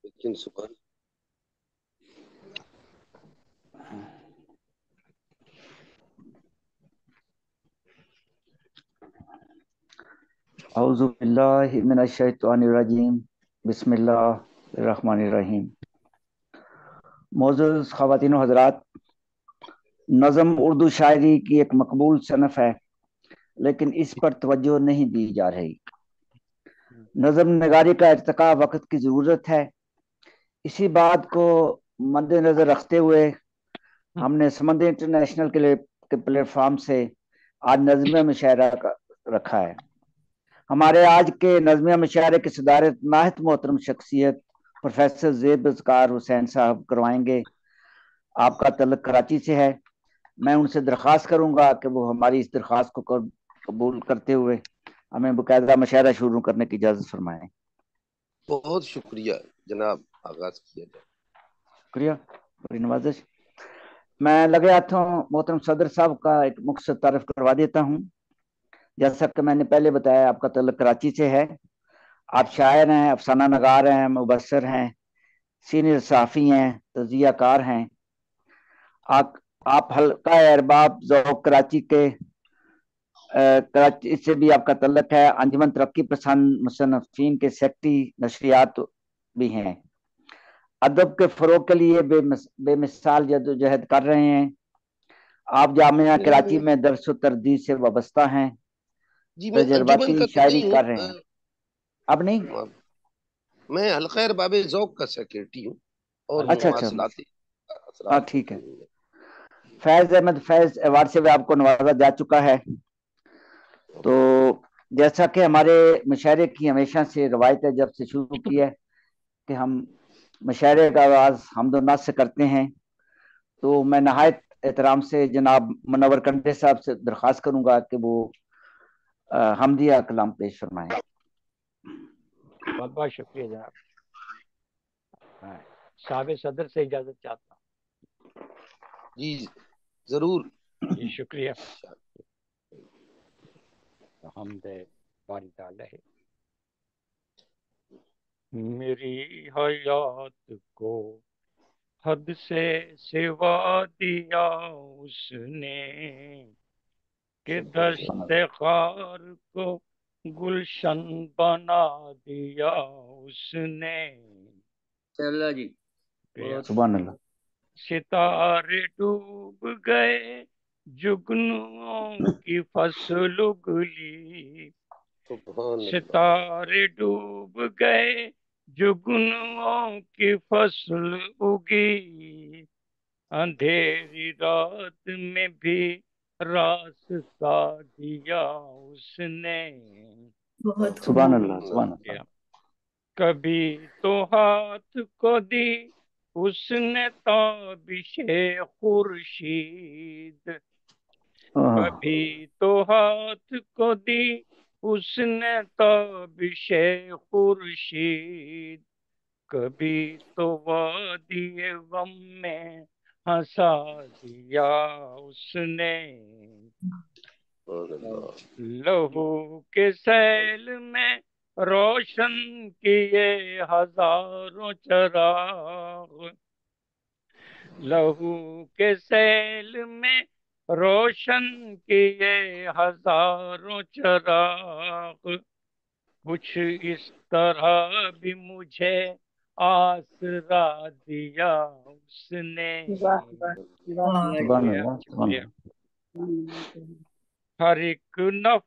लेकिन सुबह औज़ु बिल्लाहि मिनश शैतानिर रजीम बिस्मिल्लाहिर्रहमानिर्रहीम। मोअज़्ज़ज़ ख़वातीन व हज़रात, नज़म उर्दू शायरी की एक मकबूल सनफ़ है, लेकिन इस पर तवज्जो नहीं दी जा रही। नज़म नगारी का इर्तिक़ा वक़्त की ज़रूरत है। इसी बात को मद्देनज़र रखते हुए हमने समंदर इंटरनेशनल के प्लेटफॉर्म से आज नज़्म मुशायरा रखा है। हमारे आज के नज़्म मुशायरे की सदारत नाहित मोहतरम शख्सियत प्रोफेसर ज़ेब-ए-ज़कार हुसैन साहब करवाएंगे। आपका तल्लुक़ कराची से है। मैं उनसे दरख्वास्त करूंगा कि वो हमारी इस दरख्वास्त को कबूल करते हुए हमें बाकायदा मुशायरा शुरू करने की इजाज़त फरमाएं। बहुत शुक्रिया जनाब, आगाज किया जाए। शुक्रिया, बड़ी नवाजिश। मैं लगे हाथों मोहतरम सदर साहब का एक मुख्तसर तारीफ करवा देता हूँ। जैसा कि मैंने पहले बताया, आपका तल्लुक़ कराची से है। आप शायर हैं, अफसाना नगार हैं, मुबस्सिर हैं, सीनियर सहाफ़ी हैं, तज़ियाकार हैं। आप हल्का अरबाब ज़ौक़ कराची के कराची से भी आपका तल्लुक़ है। अंजुमन तरक्की पसंद मुसन्निफ़ीन के सेक्रेटरी नशरियात भी हैं। अदब के फ़रोग़ के लिए बेमिसाल जद्दोजहद कर रहे हैं। आप जामिया कराची में दर्स व तदरीस से वाबस्ता हैं, जी, मैं अंजुमन तजर्बाती का तो शायरी नहीं कर रहे हैं। हूँ। अब नहीं? मैं हल्का अरबाब ज़ौक़ का सेक्रेटरी हूँ और अच्छा अच्छा, मवासिलाती हाँ असरार का ठीक है। हूँ। फैज़ अहमद फैज़ अवार्ड से भी आपको नवाजा जा चुका है। तो जैसा कि हमारे मुशायरे की हमेशा से रवायत है, जब से शुरू की है कि हम मुशायरे का आगाज़ हम्दो नात से करते हैं, तो मैं नहायत एहतराम से जनाब मुनव्वर कंडे साहब से दरख्वास्त करूंगा कि वो हमदिया कलाम पेश फरमाएं। बहुत बहुत शुक्रिया जनाब। साहब सदर से इजाजत चाहता जी जरूर। हूँ। जी शुक्रिया। हमद बारी ताला है। मेरी हयात को हद से सिवा दिया उसने, कि दस्ते खार को गुलशन बना दिया उसने। चलो जी, सुभान अल्लाह। सितारे डूब गए, जुगनुओं की फसल उगली। सुभान अल्लाह। सितारे डूब गए, जुगनुओं की फसल उगी। अंधेरी रात में भी रास्ता दिया उसने। बहुत सुभान खूब। अल्लाह, सुभान अल्लाह। कभी तो हाथ को दी उसने ताबिशे खुर्शीद, कभी तो हाथ को दी उसने ताबिशे खुर्शीद। कभी तो वादिए गम में हंसा दिया उसने। सुभान अल्लाह। लहू के सैल में रोशन किए हजारों चराग। लहू के सैल में रोशन किए हजारों चराग। कुछ इस तरह भी मुझे आसरा दिया उसने। वाह वाह वाह। सुभान शुक्रिया अल्लाह, सुभान शुक्रिया। अल्लाह। हर एक नफ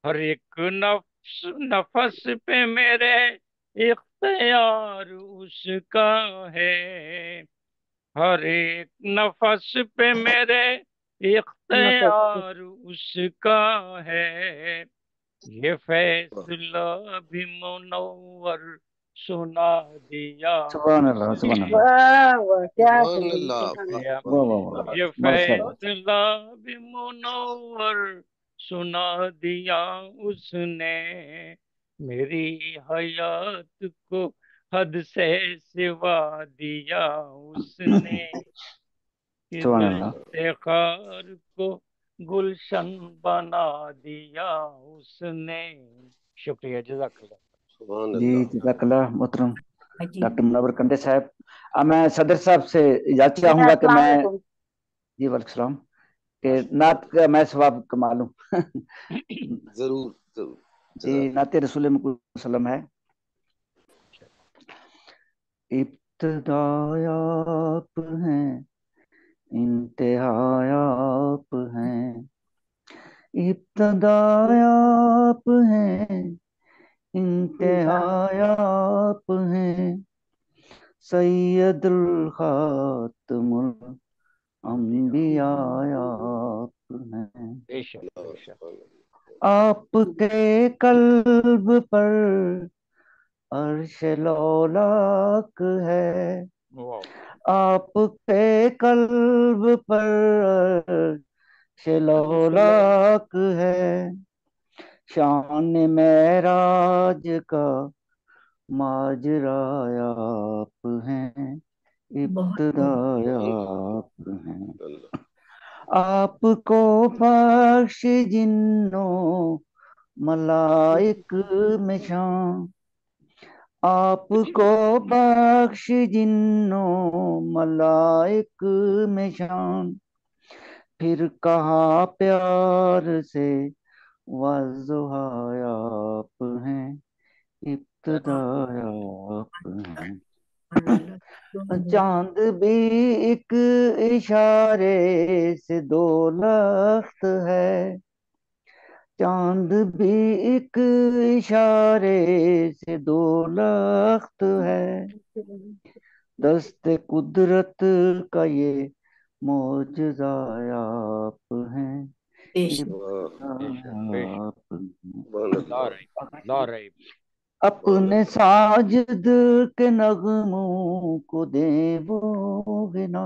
हर एक नफ्स नफस पे मेरे इख्तियार उसका है। हर एक नफस पे मेरे इख्तियार उसका है। ये फैसला भी मुनव्वर सुना दिया सुभान अल्लाह, सुभान उसने। अल्लाह। वाह वाह, क्या सुभान करें, अल्लाह। सुभान वाह शुक्रिया। वाह वाह वाह वाह, वाह। ये माशाअल्लाह। फैसला भी मुनव्वर सुना दिया उसने। मेरी हयात को हद से सिवा दिया उसने। कि सुभान अल्लाह। दस्ते खार को गुलशन बना दिया उसने। शुक्रिया, जज़ाकल्लाह। सुभान जी अल्लाह। जज़ाकल्लाह मोहतरम। जी डॉक्टर मुनव्वर कंडे साहब। अब मैं सदर साहब से इजाजत चाहूंगा कि अस्सलाम मैं वालेकुम। जी वालेकुम के नात का मैं सवाब कमा लूं। जरूर जरूर। जी नाते रसूल सल्लम है। इब्तिदाया आप हैं, इंतहाया आप हैं। इब्तिदाया आप हैं, इंतहाया आप हैं। सैयदुल खातमुल अंबिया आप हैं। बेशक बेशक। आपके कल्ब पर अर्श लौलाक है। वाह आपके कल्ब पर अर्श लौलाक है। शान मेराज का माजरा आप हैं। बहुत खूब। इब्तिदाया आप हैं। आपको बख्श जिन्नो मलाइक में शान। आपको बख्श जिन्नो मलाइक में शान। फिर कहा प्यार से वज़ुहाया आप हैं। इब्तिदाया आप हैं। चांद भी एक इशारे से दो लख्त है। चांद भी एक इशारे से दो लख्त है। दस्ते कुदरत का ये मौजज़ा आप हैं। बेशक बेशक बेशक। इब्तिदाया आप ला हैं। रही ला रही। अपने साजिद के नगमों को देवोगे ना।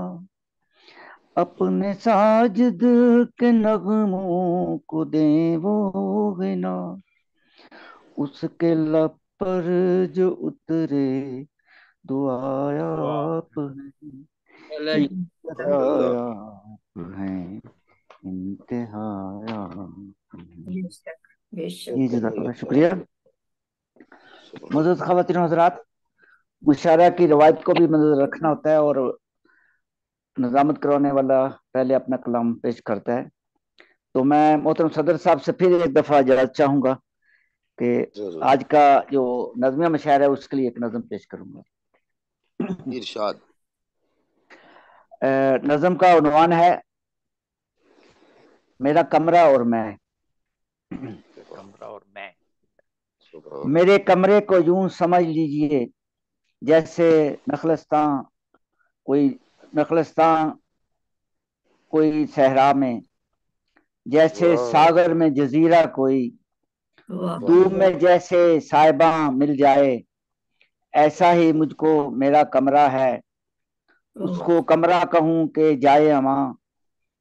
अपने साजिद के नगमों को देवोगे ना। उसके लब पर जो उतरे दुआया आप हैं। इब्तिदाया आप हैं। इंतहाया आप हैं। बेशक बेशक। जी जज़ाकल्लाह शुक्रिया। मौजूद ख़वातीन और हज़रात, मुशायरा की रवायत को भी नजर रखना होता है और निजामत करवाने वाला पहले अपना कलाम पेश करता है। तो मैं मोहतरम सदर साहब से फिर एक दफा इजाजत चाहूंगा कि जरूर। आज का जो नज़्मिया मुशायरा है उसके लिए एक नज़म पेश करूंगा। इरशाद। नज़म का उन्वान है मेरा कमरा और मैं। कमरा और मैं। सुभान मेरे कमरे को यूं समझ लीजिए जैसे नखलस्तान कोई नखलस्तान कोई सहरा में। जैसे वाह सागर में जजीरा कोई। वाह दूर में जैसे साहिबा मिल जाए। ऐसा ही मुझको मेरा कमरा है। वाह। उसको कमरा कहूं कि जाए अमा।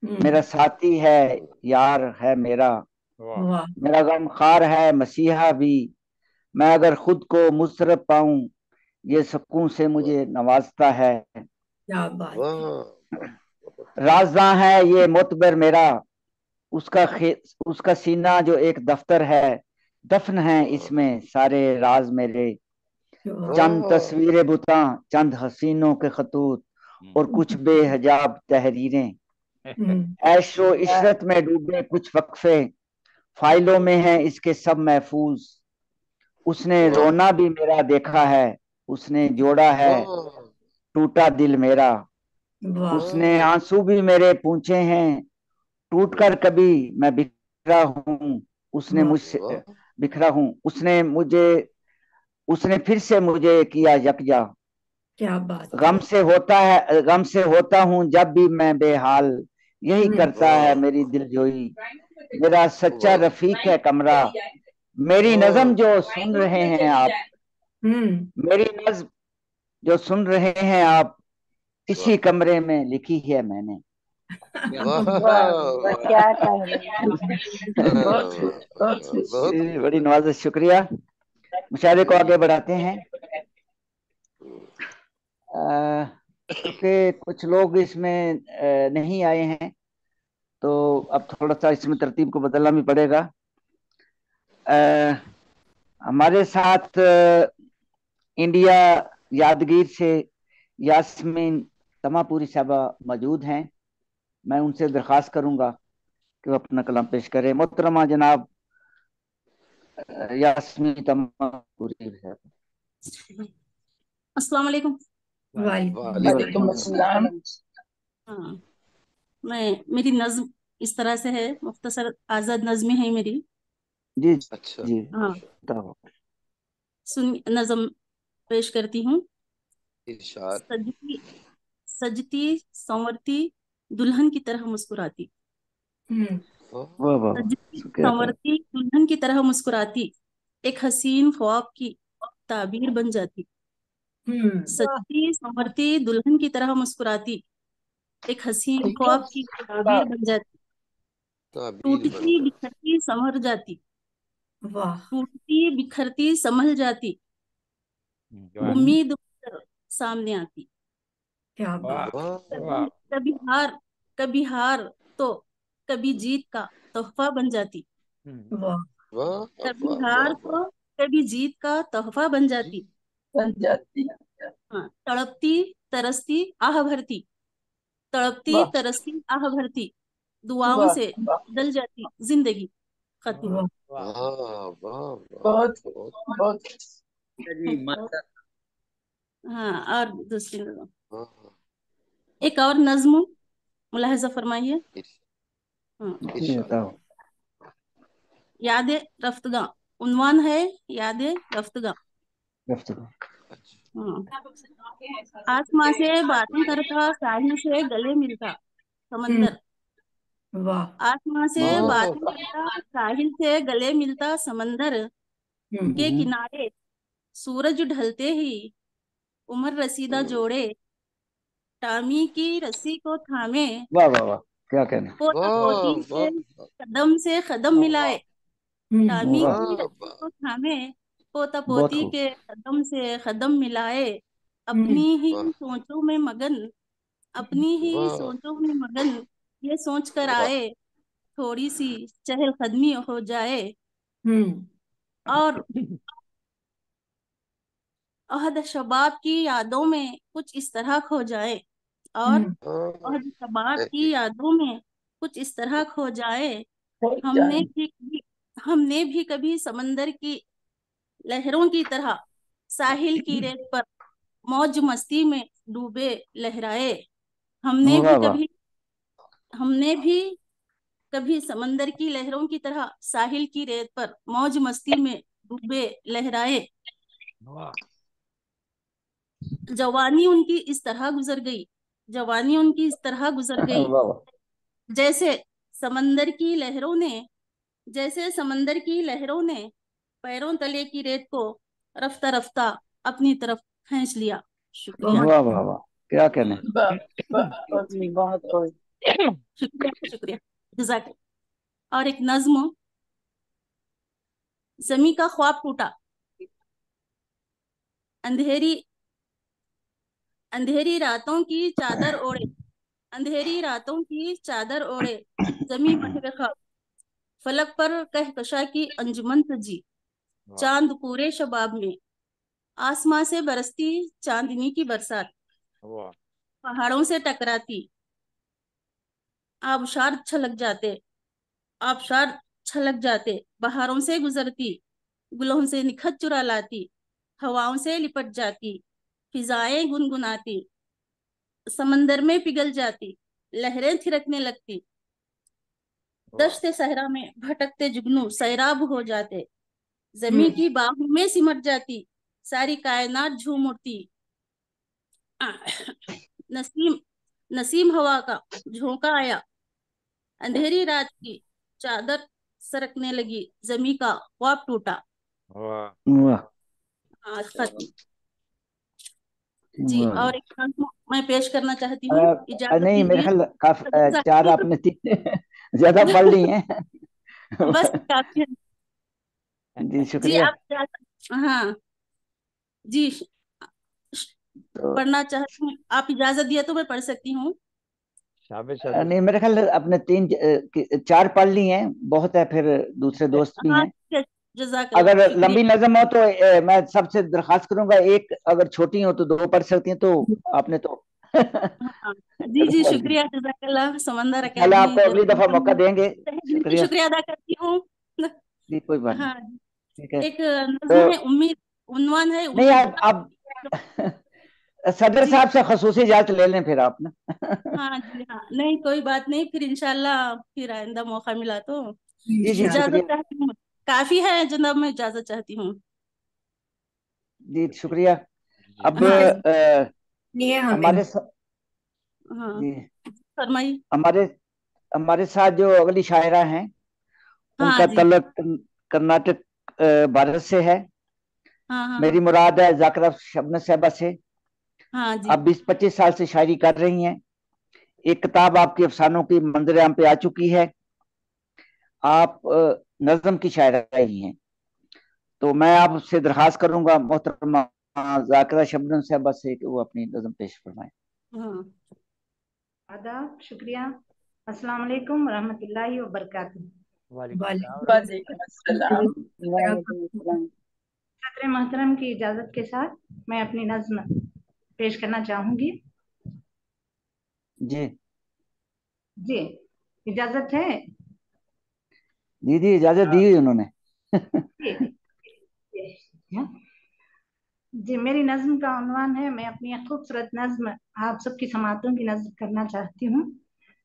मेरा साथी है, यार है मेरा। वाह वाह मेरा गमखार है मसीहा भी। मैं अगर खुद को मुसरत पाऊं ये सुकून से वाह मुझे नवाजता है। क्या बात है। वाह। राज़दां है ये मोतबर मेरा। उसका उसका सीना जो एक दफ्तर है। दफन है इसमें सारे राज मेरे। चंद वाह तस्वीरें बुता, चंद हसीनों के खतूत और कुछ बेहजाब तहरीरें। ऐशो इशरत में डूबे कुछ वक्फे। फाइलों में है इसके सब महफूज। उसने वाह रोना भी मेरा देखा है। उसने जोड़ा है वाह टूटा दिल मेरा। वाह उसने वाह आंसू भी मेरे पूछे हैं। टूट कर कभी मैं बिखरा हूँ। उसने वाह मुझसे वाह बिखरा हूँ। उसने फिर से मुझे किया यकजा। क्या बात है। गम से होता हूँ जब भी मैं बेहाल। यही करता है वाह मेरी दिलजोई। मेरा सच्चा वाह रफीक है कमरा। मेरी नज़म वाह जो सुन रहे हैं आप। हम्म। मेरी नज़म जो सुन रहे हैं आप। वाह इसी कमरे में लिखी है मैंने। वाह वाह वाह, वाह क्या कह रहे हैं। बहुत खूब बहुत खूब। बहुत बड़ी नवाज़त शुक्रिया। मुशायरे को आगे बढ़ाते हैं। क्योंकि कुछ लोग इसमें नहीं आए हैं तो अब थोड़ा सा इसमें तरतीब को बदलना भी पड़ेगा। हमारे साथ इंडिया यादगीर से यास्मीन तमापुरी साहबा मौजूद हैं। मैं उनसे दरख्वास्त करूंगा कि वो अपना कलाम पेश करें। मोहतरमा जनाब यास्मीन तमापुरी साहब। अस्सलाम वालेकुम। वालेकुम वालेकुम अस्सलाम। हाँ, मेरी नज्म इस तरह से है, मुख्तसर आजाद नज्में है मेरी। जी अच्छा जी हाँ, बताओ। सुन नज्म पेश करती हूँ। इरशाद। सजती सजती संवरती दुल्हन की तरह मुस्कुराती। वाह वाह वाह सजती वाह, क्या क्या। संवरती दुल्हन की तरह मुस्कुराती, एक हसीन ख्वाब की ताबीर बन जाती। सजती संवरती दुल्हन की तरह मुस्कुराती, एक हसीन ख्वाब की ताबीर बन जाती। ताबीर बन टूटती जाती। बिखरती संवर जाती, टूटती बिखरती संभल जाती, वाह उम्मीद कर सामने आती। वाह वाह वाह कभी हार, कभी हार तो कभी जीत का तोहफा बन जाती। वाह कभी वाह वाह हार वाह। तो कभी जीत का तोहफा बन जाती। हाँ, तड़पती तरसती आह भरती, तड़पती तरसती आह भरती, दुआओं से बदल जाती जिंदगी खत्म। वाह वाह वाह वाह। बहुत बहुत। बहुत जी माता। हाँ, और दूसरी नज्म, हाँ, एक और नज्म मुलाहिजा फरमाइए। इर- हाँ, जी इरशाद। बताओ। यादें रफ्तगा, उन्वान है यादें रफ्तगा। गुफ्तगू। अच्छा। हाँ, आसमां से बातें करता साहिल से गले मिलता समंदर। आसमां से वाह बातें करता साहिल से गले मिलता समंदर, के हम्म, किनारे सूरज ढलते ही उमर रसीदा जोड़े, टामी की रस्सी को थामे वाह वाह वाह, क्या कहना। पोता वाह पोती वाह से कदम मिलाए। टामी वाह की वाह रस्सी वाह। को थामे पोता बहुत पोती खूब। के कदम से कदम मिलाए, अपनी ही वाह सोचों में मगन, अपनी ही वाह सोचों में मगन, ये सोच कर वाह। आए थोड़ी सी चहलकदमी हो जाए, और अहद शबाब की यादों में कुछ इस तरह खो जाए, और हाँ, अहद शबाब ऐसे। की यादों में कुछ इस तरह खो जाए। हमने भी हमने भी कभी समंदर की लहरों की तरह साहिल की रेत पर मौज मस्ती में डूबे लहराए। हमने वाह भी वाह। कभी हमने भी कभी समंदर की लहरों की तरह साहिल की रेत पर मौज मस्ती में डूबे लहराए। वाह जवानी उनकी इस तरह गुजर गई, जवानी उनकी इस तरह गुजर वाह गई, वाह। जैसे समंदर की लहरों ने जैसे समंदर की लहरों ने पैरों तले की रेत को रफ्ता रफ्ता अपनी तरफ खींच लिया। शुक्रिया। वाह वाह वाह, क्या कहना। बहुत बहुत शुक्रिया शुक्रिया, जजाक। और एक नज्म, जमी का ख्वाब टूटा, अंधेरी अंधेरी रातों की चादर ओढ़े, अंधेरी रातों की चादर ओढ़े, जमी महरखा फलक पर कहकशा की अंजुमन सजी, वाह चांद पूरे शबाब में, आसमां से बरसती चांदनी की बरसात, वाह पहाड़ों से टकराती आबशार छलक जाते, आबशार छलक जाते, बहारों से गुजरती गुलों से निखत चुरा लाती, हवाओं से लिपट जाती फिजाएं गुनगुनाती, समंदर में पिघल जाती लहरें थिरकने लगती, वाह दश्त सहरा में भटकते जुगनू सैराब हो जाते, जमी हम्म की बाहों में सिमट जाती सारी कायनात झूम उठती, नसीम नसीम हवा का झोंका आया, अंधेरी रात की चादर सरकने लगी, जमी का ख्वाब टूटा। वाह वाह खत्म। जी, वाह। और एक नज्म मैं पेश करना चाहती हूँ, इजाजत नहीं मेरे दीजिए। ख्याल काफी, चार आपने तीन ज्यादा पढ़ ली हैं। बस काफी है। जी जी शुक्रिया। आप हाँ जी, तो पढ़ना चाहती हूँ, आप इजाजत दिया तो मैं पढ़ सकती हूँ। शाबाश शाबाश। नहीं मेरे ख्याल आपने तीन चार पढ़ ली हैं, बहुत है, फिर दूसरे दोस्त भी हाँ हैं। ठीक है, जज़ाकल्लाह, अगर शुक्रिया। लंबी नज़म हो तो मैं सबसे दरखास्त करूंगा, एक अगर छोटी हो तो 2 पढ़ सकती हैं, तो आपने तो हाँ जी जी, शुक्रिया, जज़ाकल्लाह। समंदर इंशाल्लाह एकेडमी आपको अगली दफा मौका देंगे। तहे दिल से शुक्रिया शुक्रिया अदा करती हूँ। जी, कोई बात नहीं। हाँ, ठीक है, एक तो नज्म है उम्मीद, उन्वान है नहीं उम्मीद। आप सदर जी साहब से खसूसी इजाजत ले लें फिर आप ना। हाँ जी हाँ, नहीं कोई बात नहीं, फिर इंशाल्लाह फिर आइंदा मौका मिला तो जी जी, इजाजत शुक्रिया चाहती हूँ। काफी है जनाब, मैं इजाजत चाहती हूँ। जी, शुक्रिया। जी अब हाँ ये हमें हमारे हाँ, जी, फरमाइए। हमारे हमारे साथ जो अगली शायरा हैं, हाँ उनका जी, तल्लुक कर्नाटक भारत से है। हाँ हाँ मेरी हाँ मुराद है जाकिरा शबनम साहिबा से। हाँ जी, आप 20-25 साल से शायरी कर रही हैं। एक किताब आपकी अफसानों की मंजर आम पे आ चुकी है। आप नज्म की शायरा ही हैं। तो मैं आपसे दरखास्त करूंगा मोहतरमा जाकिरा शबनम साहिबा से कि वो अपनी नज्म पेश फरमाएं। हाँ आदाब, शुक्रिया। अस्सलाम वालेकुम रहमतुल्लाहि व बरकातहू। वालेकुम सलाम वालेकुम अस्सलाम। सदर मोहतरम की इजाजत के साथ मैं अपनी नज्म पेश करना चाहूंगी। जी जी, इजाजत है? जी जी, इजाजत दी हुई उन्होंने। जी जी, जी, मेरी नज्म का उन्वान है, मैं अपनी एक खूबसूरत नज्म आप सबकी समातों की नज्म करना चाहती हूँ।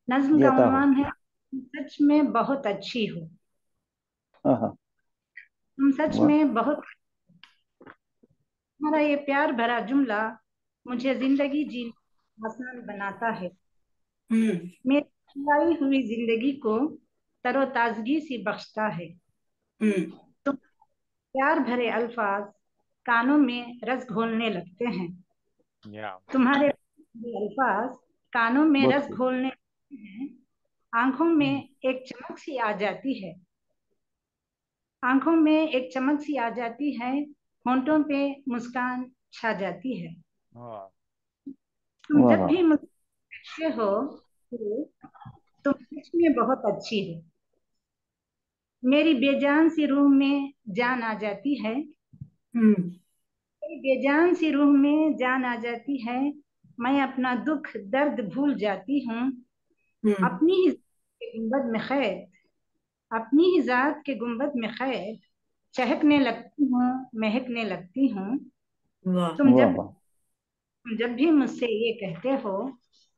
नज्म जी का अता हो। उन्वान है, सच में बहुत अच्छी हो। हाँ हाँ, तुम सच वाह में बहुत, तुम्हारा ये प्यार भरा जुमला मुझे जिंदगी जीना आसान बनाता है। मेरी खिलाई हुई जिंदगी को तरोताजगी सी बख्शता है। तुम प्यार भरे अल्फाज कानों में रस घोलने लगते हैं। या तुम्हारे अल्फाज कानों में बहुत रस खूब। घोलने लगते हैं। आंखों में एक चमक सी आ जाती है। आंखों में एक चमक सी आ जाती है। होंठों पे मुस्कान छा जाती है। हाँ तुम वाह जब वाह, भी मुस्कुराते हो तो तुम सच में बहुत अच्छी हो। मेरी बेजान सी रूह में जान आ जाती है। मेरी बेजान सी रूह में जान आ जाती है। मैं अपना दुख दर्द भूल जाती हूँ। अपनी ही के गुंबद में खैर, अपनी ही जात के गुंबद में खैर चहकने लगती हूँ, महकने लगती हूँ। तुम वाह जब वाह, तुम जब भी मुझसे ये कहते हो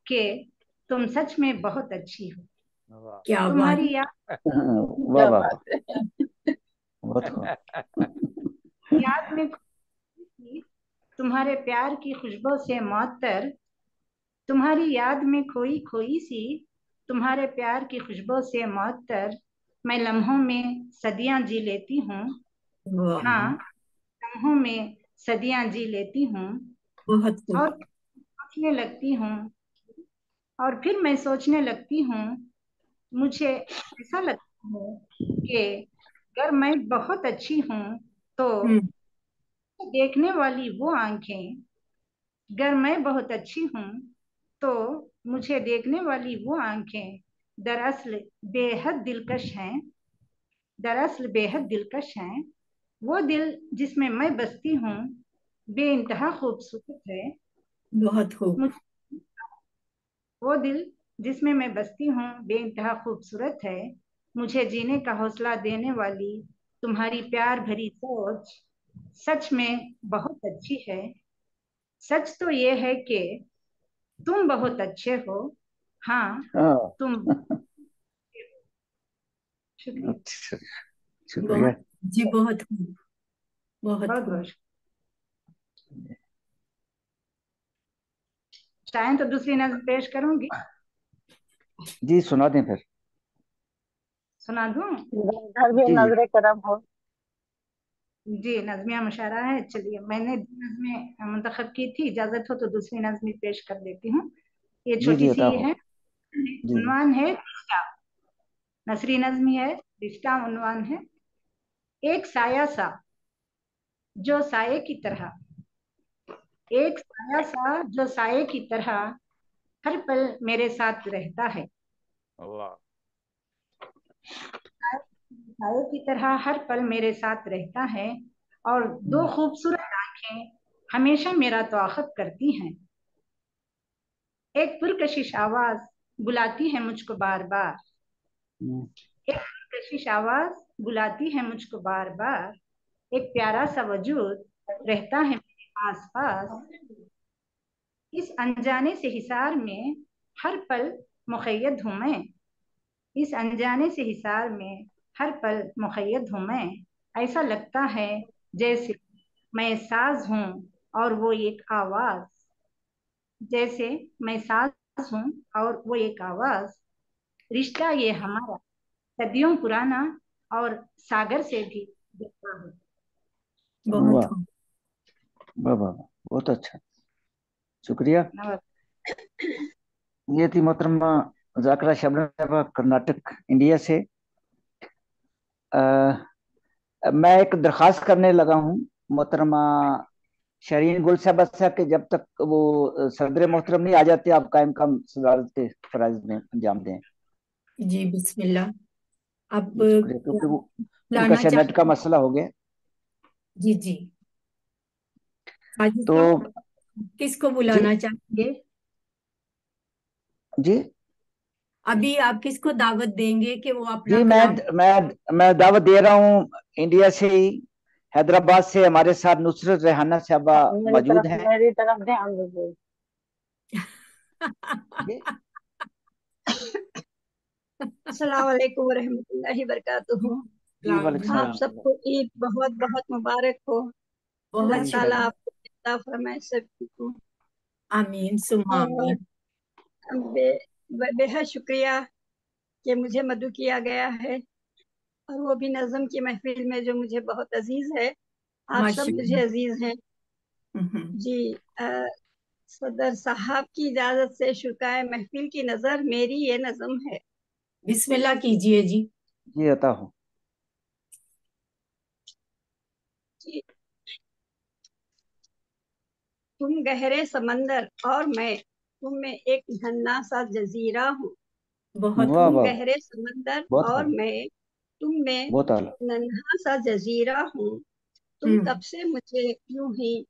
कि तुम सच में बहुत अच्छी हो, वाह क्या बात तुम्हारी याद वाह क्या वाह बात वाह, है। बहुत खूब। याद में खोई, तुम्हारे प्यार की खुशबू से मअत्तर, तुम्हारी याद में खोई खोई सी, तुम्हारे प्यार की खुशबू से मअत्तर मैं लम्हों में सदियां जी लेती हूँ। वाह, हाँ, लम्हों में सदियां जी लेती हूँ। बहुत खूब। और सोचने लगती हूँ, और फिर मैं सोचने लगती हूँ, मुझे ऐसा लगता है कि अगर मैं बहुत अच्छी हूँ तो हम्म देखने वाली वो आंखें, अगर मैं बहुत अच्छी हूँ तो मुझे देखने वाली वो आंखें दरअसल बेहद दिलकश हैं। दरअसल बेहद दिलकश हैं। वो दिल जिसमें मैं बसती हूँ बेइंतहा खूबसूरत है। बहुत खूब। मुझ वो दिल जिसमें मैं बसती हूँ बेइंतहा खूबसूरत है। मुझे जीने का हौसला देने वाली तुम्हारी प्यार भरी सोच सच में बहुत अच्छी है। सच तो ये है कि तुम बहुत अच्छे हो। हाँ, हाँ, तुम। शुक्रिया। अच्छा, शुक्रिया। बहुत जी, बहुत खूब, बहुत बहुत खूब। बहुत चाहें तो दूसरी नज्म पेश करूंगी, जी सुना दें फिर। सुना दूं? इधर भी जी जी नजरे करम हो। जी, नज़्मिया मुशायरा है। चलिए, मैंने नज़में मुंतखब की थी, इजाजत हो तो दूसरी नज़्म पेश कर देती हूँ। ये जी छोटी जी, अता सी हो। है। जी जी, उन्वान है रिश्ता। नसरी नज़्म है, रिश्ता उन्वान है। एक साया सा जो साये की तरह, एक साया सा जो साये की तरह हर पल मेरे साथ रहता है। वाह साए की तरह हर पल मेरे साथ रहता है और दो खूबसूरत आंखें हमेशा मेरा तवाखुत करती हैं। एक पुरकशिश आवाज बुलाती है मुझको बार बार, एक पुरकशिश आवाज बुलाती है मुझको बार बार, एक प्यारा सा वजूद रहता है मेरे आस पास। इस अनजाने से हिसार में हर पल मुक़य्यद हूँ मैं, इस अनजाने से हिसार में हर पल मुक़य्यद हूँ मैं। ऐसा लगता है जैसे मैं साज हूँ और वो एक आवाज, जैसे मैं साज हूँ और वो एक आवाज। रिश्ता ये हमारा सदियों पुराना और सागर से भी गहरा है। बहुत वाह खूब। वाह वाह, बहुत अच्छा, शुक्रिया। नमस्ते। ये थी मोहतरमा जाकरा शबनम साहबा, कर्नाटक, इंडिया से। मैं एक दरख्वास्त करने लगा हूँ मोहतरमा शरीन गुल साहबा साहब के, जब तक वो सदर मोहतरम नहीं आ जाते, आप कायम काम सदारत के फराइज में अंजाम दें। जी बिस्मिल्लाह। आप जी शुक्रिया, क्योंकि वो उनका बुलाना शायद नेट का चाहते हैं? मसला हो गया। जी जी, साजिद तो साहब किसको जी बुलाना चाहेंगे? जी अभी आप किसको दावत देंगे कि वो अपना जी कलाम? मैं दावत दे रहा हूँ इंडिया से ही, हैदराबाद से हमारे साथ नुसरत रेहाना साहबा मौजूद हैं। मेरी तरफ ध्यान दीजिए। जी अस्सलाम वालेकुम रहमतुल्लाहि बरकातुहू। जी वालेकुम आप सलाम। सबको ईद बहुत बहुत मुबारक हो। अल्लाह बहुत जी ताला शुक्रिया। आपको इत्ता फरमाए सबको। आमीन सुम्मा और आमीन। बेहद शुक्रिया कि मुझे मदऊ किया गया है, और वो भी नज़म की महफिल में जो मुझे बहुत अजीज है। आप सब मुझे माशाअल्लाह। अजीज हैं। जी सदर साहब की इजाजत से शुकाए महफिल की नजर मेरी ये नज़म है। बिस्मिल्लाह कीजिए जी। जी अता हूँ। जी, तुम गहरे समंदर और मैं तुम में एक नन्हा सा जजीरा हूँ। बहुत वाह तुम वाह, गहरे समंदर बहुत और आला, मैं तुम में बहुत आला। नन्हा सा जजीरा हूँ। तुम कब से मुझे यूं ही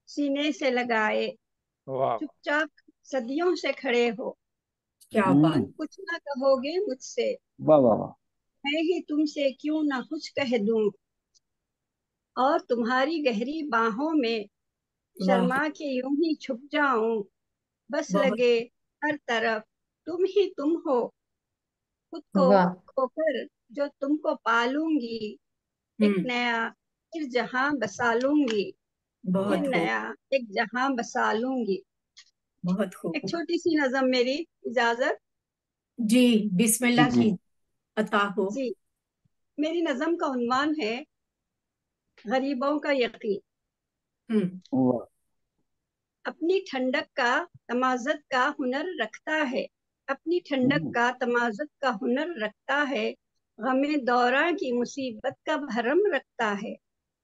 सीने से लगाए वाह चुपचाप सदियों से खड़े हो। क्या बात। तुम कुछ ना कहोगे मुझसे, वाह वाह वाह, मैं ही तुमसे क्यों ना कुछ कह दूं, और तुम्हारी गहरी बाहों में वाह शर्मा के यूं ही छुप जाऊं। बस बहुत। लगे हर तरफ तुम ही तुम हो, खुद को वाह। खोकर जो तुमको पालूंगी। एक हम्म। नया फिर जहां बसा लूंगी, फिर बहुत खूब। नया एक जहां बसा लूंगी। बहुत एक खूब। छोटी सी नज़म, मेरी इजाजत। जी जी बिस्मिल्लाह जी की अता हो। जी, मेरी नज़म का उन्वान है गरीबों का यकीन। हम्म। वाह अपनी ठंडक का तमाज़त का हुनर रखता है, अपनी ठंडक का तमाज़त का हुनर रखता है। गमे दौरा की मुसीबत का भरम रखता है,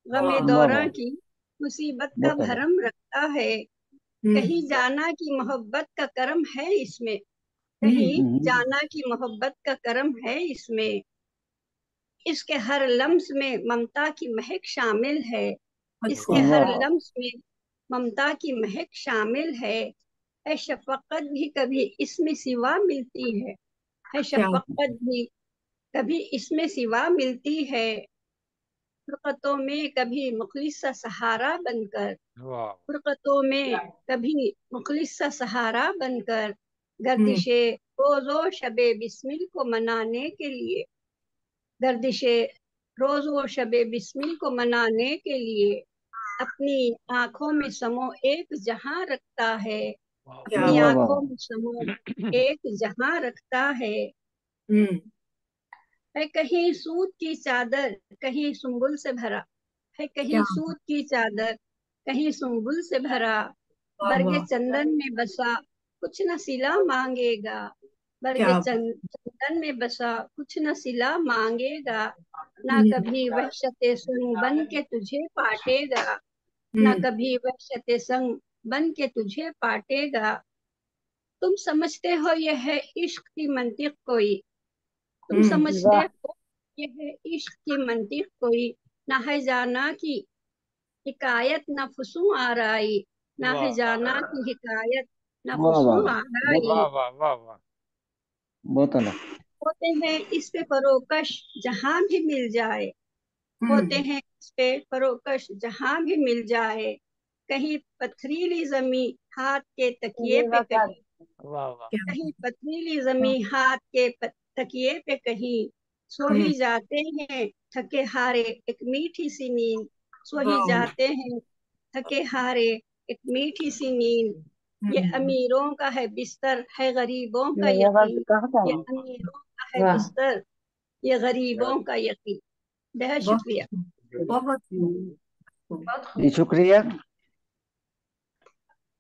गमे वाह। वाह दौरा वाह, की मुसीबत का बहुत आला। भरम रखता है। कहीं हम्म। जाना की मोहब्बत का करम है इसमें, हम्म। कहीं जाना की मोहब्बत का करम है इसमें। इसके हर लम्स में ममता की महक शामिल है, बहुत इसके खूब। हर वाह लम्स में ममता की महक शामिल है शफकत भी कभी इसमें सिवा मिलती है क्या। शफकत भी कभी इसमें सिवा मिलती है। फुरकतों में कभी मुखलिस सा सहारा बनकर, वाह फुरकतों में कभी मुखलिस सा सहारा बनकर, हम्म। गर्दिशे रोजो शबे बिस्मिल को मनाने के लिए, गर्दिशे रोज वो शबे बिस्मिल को मनाने के लिए अपनी आंखों में समो एक जहां रखता है, क्या अपनी वाह बात। वाह आंखों वाह, में समो एक जहां रखता हम्म। है कहीं सूत की चादर कहीं सुंबुल से भरा, है क्या। कहीं सूत की चादर कहीं सुंबुल से भरा। वाह बरगे वाह। चंदन में बसा कुछ न सिला मांगेगा, बरगे क्या। चंदन में बसा कुछ न सिला मांगेगा। ना हम्म। कभी वहशते सुन बन के तुझे पाटेगा, ना हम्म। कभी वहशते संग बन के तुझे पाटेगा। तुम समझते हो यह है इश्क की मंतिक कोई, तुम समझते वाह हो ये है इश्क की मंतिक कोई, ना है जाना की हिकायत, न फुसू आराई, ना है वाह जाना की हिकायत, न वाह वाह फुसू वाह, बहुत आराई। वाह वाह वाह वाह। बहुत अलग। होते हैं इस पे फरोकश जहां भी मिल जाए, होते हैं इस पे फरोकश जहां भी मिल जाए, कहीं पथरीली जमी हाथ के तकिए पे कहीं, वाह वाह। कहीं पथरीली जमी हाथ के तकिए पे कहीं, सो ही जाते हैं थके हारे एक मीठी सी नींद, सो ही जाते हैं थके हारे एक मीठी सी नींद। ये अमीरों का है बिस्तर, है गरीबों का यकीन, ये अमीरों का है बिस्तर, ये गरीबों का यकीन। बेहद शुक्रिया। बहुत जी शुक्रिया।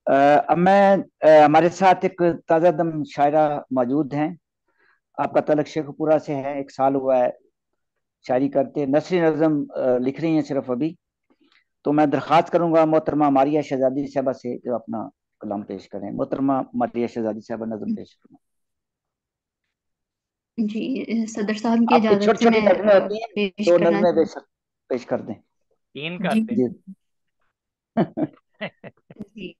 अब मैं हमारे साथ एक ताज़ा दम शायरा मौजूद हैं। आपका तलक शेखपुरा से है, 1 साल हुआ है शायरी करते, नसरी नज़म लिख रही हैं सिर्फ अभी। तो मैं दरख्वास्त करूंगा मोहतरमा मारिया शहजादी साहबा से जो अपना कलाम पेश करें। मोहतरमा मारिया शहजादी साहबा नज़म पेश करें। जी सदर साहब की आपकी इजाजत छोटी से छोटी मैं नज़में होती हैं, पेश 2 करना नज़में पेश कर दें। 3 करते जी जी।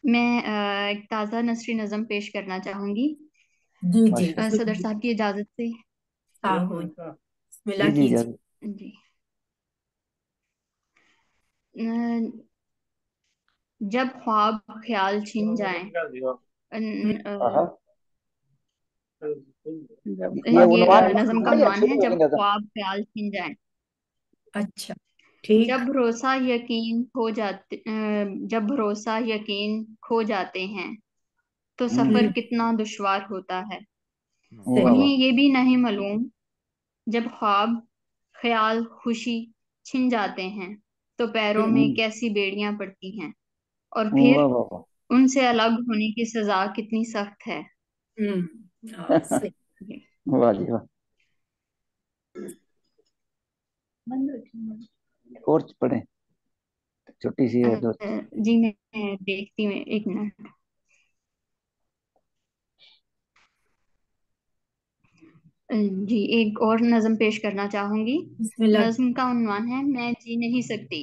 मैं एक ताज़ा नसरी नज़म पेश करना चाहूंगी जी जी सदर साहब की इजाजत से। बिस्मिल्लाह जी कीजिए। जी। अ, जब ख्वाब ख्याल छिन जाए, ये ये उन्वान नज़म का है या उन्वान है, शुरू जब होगी नज़म? ख्वाब ख्याल छिन जाए, अच्छा ठीक। जब भरोसा यकीन खो जाते जब भरोसा यकीन खो जाते हैं, तो सफर कितना दुश्वार होता है। वाह उन्हें वाह, ये भी नहीं मालूम, जब ख्वाब ख्याल खुशी छिन जाते हैं, तो पैरों में कैसी बेड़ियां पड़ती हैं, और वाह फिर वाह वाह, उनसे अलग होने की सजा कितनी सख्त है। सही। वाह जी वाह। और पढ़े, छोटी सी है जो। जी मैं देखती हूँ, 1 मिनट। जी एक और नज्म पेश करना चाहूंगी। बिस्मिल्लाह। नज्म का उन्वान है, मैं जी नहीं सकती।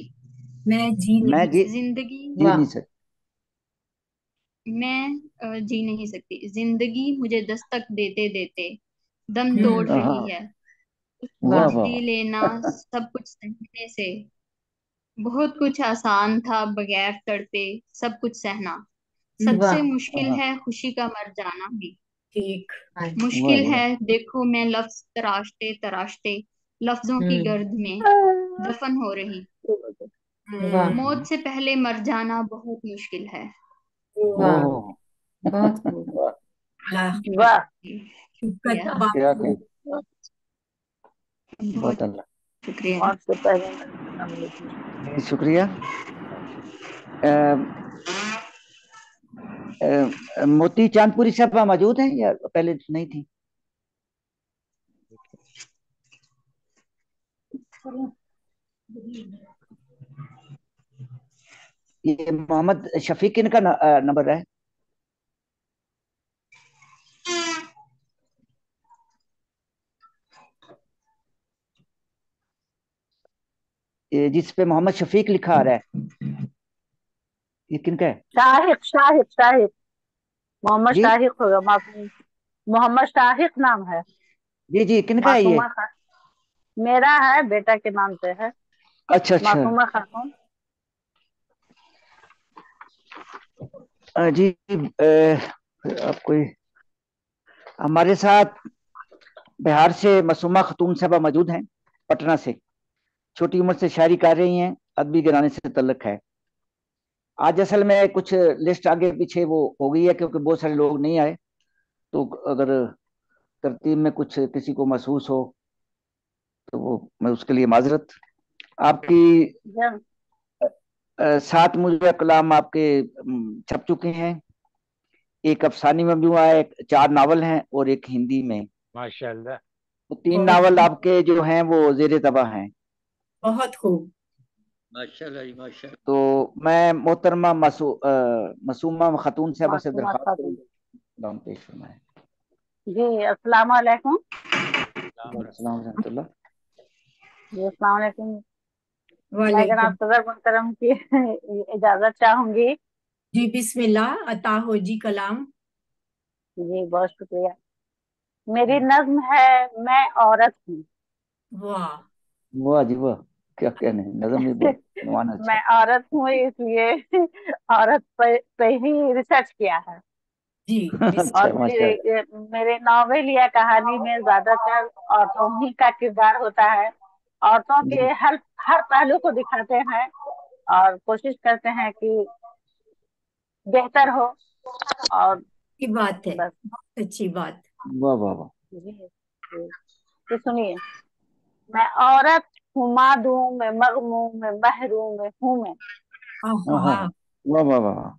मैं जी मैं जी जिंदगी नहीं सकती। मैं जी नहीं सकती, जिंदगी मुझे दस्तक देते देते दम तोड़ हाँ, रही है। वाह उसको वाह जी लेना सब कुछ सहने से, बहुत कुछ आसान था बगैर तड़पे सब कुछ सहना। सबसे मुश्किल वाह, है खुशी का मर जाना भी। ठीक। वाह मुश्किल जी है वाह। देखो मैं लफ्ज तराशते तराशते लफ्जों की गर्द में दफन हो रही। मौत से पहले मर जाना बहुत मुश्किल है। ओह बहुत वाह, वाह। शुक्रिया, क्या क्या, बहुत बहुत अल्लाह। शुक्रिया। जी शुक्रिया। मोती चांदपुरी साहब मौजूद हैं या पहले नहीं थी? ये मोहम्मद शफीक इनका नंबर है। ये जिस पे मोहम्मद शफीक लिखा आ रहा है, ये किनका है? शाहिद शाहिद शाहिद मोहम्मद जी शाहिद होगा। मोहम्मद शाहिद नाम है। जी जी, किनका है ये? मासूमा खान मेरा है, बेटा के नाम से है, अच्छा अच्छा। मासूमा खातून। जी आप कोई हमारे साथ बिहार से मासूमा खातून साहबा मौजूद हैं, पटना से। छोटी उम्र से शायरी कर रही हैं, अदबी घराने से तल्लुक है। आज असल में कुछ लिस्ट आगे पीछे वो हो गई है क्योंकि बहुत सारे लोग नहीं आए। तो अगर तरतीब में कुछ किसी को महसूस हो तो वो मैं उसके लिए माजरत। आपकी जब 7 मुजज़ा कलाम आपके छप चुके हैं। एक अफसानी मजमूआ है, 4 नावल हैं और एक हिंदी में। माशाल्लाह। तो 3 नावल आपके जो हैं वो जेर तबाह हैं। बहुत खूब। माशाल्लाह जी माशाल्लाह। तो मैं मोहतरमा मासूमा खातून साहबा से मासूमा दरख्वास्त खातून। करूंगा, पेश फरमाएं। जी अस्सलाम वालेकुम। अस्सलाम रहमतुल्लाह। जी अस्सलाम वालेकुम। मैं वालेकुम। जनाब सदर मुहतरम की इजाजत चाहूंगी। जी बिस्मिल्लाह, अता हो जी कलाम। जी बहुत शुक्रिया। मेरी नज्म है मैं औरत हूँ। वाह वाह जी वाह, क्या कहने, नजम भी बहुत नुआना अच्छा। मैं औरत हूँ इसलिए औरत पे ही रिसर्च किया है। जी अच्छा और माशाल्लाह। मेरे नॉवेल या कहानी में ज्यादातर औरतों ही का किरदार होता है। औरतों के जी हर हर पहलू को दिखाते हैं और कोशिश करते हैं कि बेहतर हो। और की बात है, बस बहुत अच्छी बात। वाह वाह वाह। जी जी। तो सुनिए, मैं औरत हूँ मादूम में मगमूम में महरूम में हूँ मैं। हाँ हाँ आहा, हाँ, वाह वाह वाह वाह।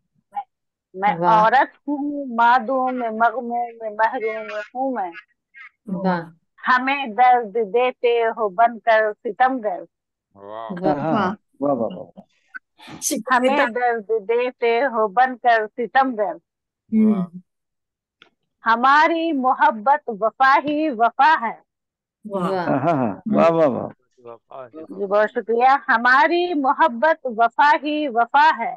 मैं वाह औरत हूँ मादूम में मगमूम में महरूम में हूँ मैं। वाह हमें दर्द देते हो बनकर सितमगर। वाह हाँ हाँ वाह हाँ, वाह वाह वाह। हमें दर्द देते हो बनकर सितमगर। वाह हमारी मोहब्बत वफा ही वफा है। वाह हाँ हाँ हाँ, वाह वाह वाह। वफा है। जी बहुत शुक्रिया। हमारी मोहब्बत वफा ही वफा है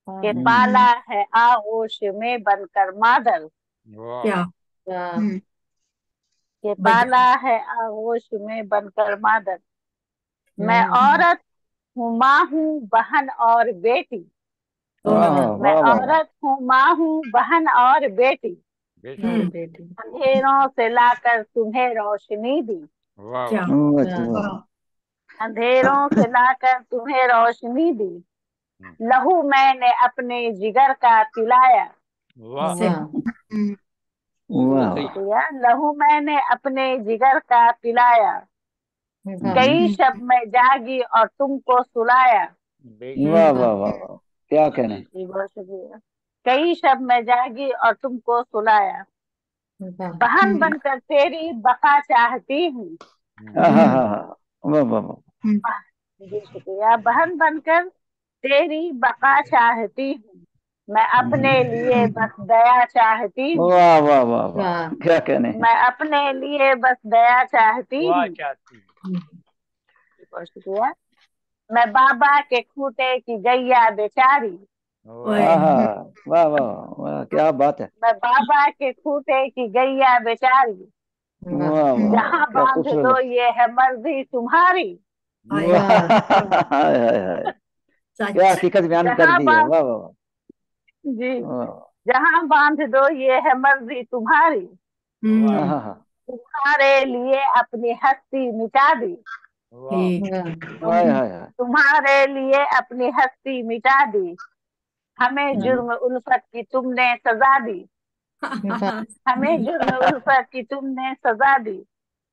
कि पाला है आगोश में बनकर मादर। वाह क्या कि बता। पाला है आगोश में बनकर मादर। मैं औरत हूँ माँ हूँ बहन और बेटी। हाँ हाँ, मैं वाह वाह वाह। औरत हूँ माँ हूँ बहन और बेटी। बेटी। अंधेरों से लाकर तुम्हें रोशनी दी। वाह क्या वाह वाह जी वाह। अंधेरों से लाकर तुम्हें रोशनी दी। लहू मैंने अपने जिगर का पिलाया। वाह से वाह वाह। शुक्रिया। लहू मैंने अपने जिगर का पिलाया। कई शब में जागी और तुमको सुलाया। वाह वाह वाह वाह, क्या कहने। जी बहुत शुक्रिया। कई शब में जागी और तुमको सुलाया। बहन बनकर तेरी बका चाहती हूँ। हाँ हाँ हाँ हाँ, वाह वाह वाह। जी शुक्रिया। बहन बनकर तेरी बका चाहती हूँ। मैं अपने लिए बस दया चाहती हूँ। वाह वाह वाह वाह, क्या कहने। मैं अपने लिए बस दया चाहती वाह हूँ। चाहती बहुत शुक्रिया। मैं बाबा के खूटे की गैया बेचारी। वाह हाँ हाँ, वाह वाह वाह, क्या बात है। मैं बाबा के खूटे की गैया बेचारी। वाह वाह वाह, जहाँ क्या बांध खूबसूरत दो लफ्ज। ये है मर्जी तुम्हारी। हाय वाह हाय हाय हाय, क्या सच। हकीकत बयान कर जहाँ दी है, बांध वाह वाह जी वाह। जहाँ बांध दो ये है मर्जी तुम्हारी। हाँ हम्म हाँ हाँ, तुम्हारे लिए अपनी हस्ती मिटा दी। वाह ठीक। हाय हाय हाय। तुम्हारे लिए अपनी हस्ती मिटा दी। हमें हम्म, जुर्म उल्फत की तुमने सजा दी। हमें जुर्म उल्फत की तुमने सजा दी।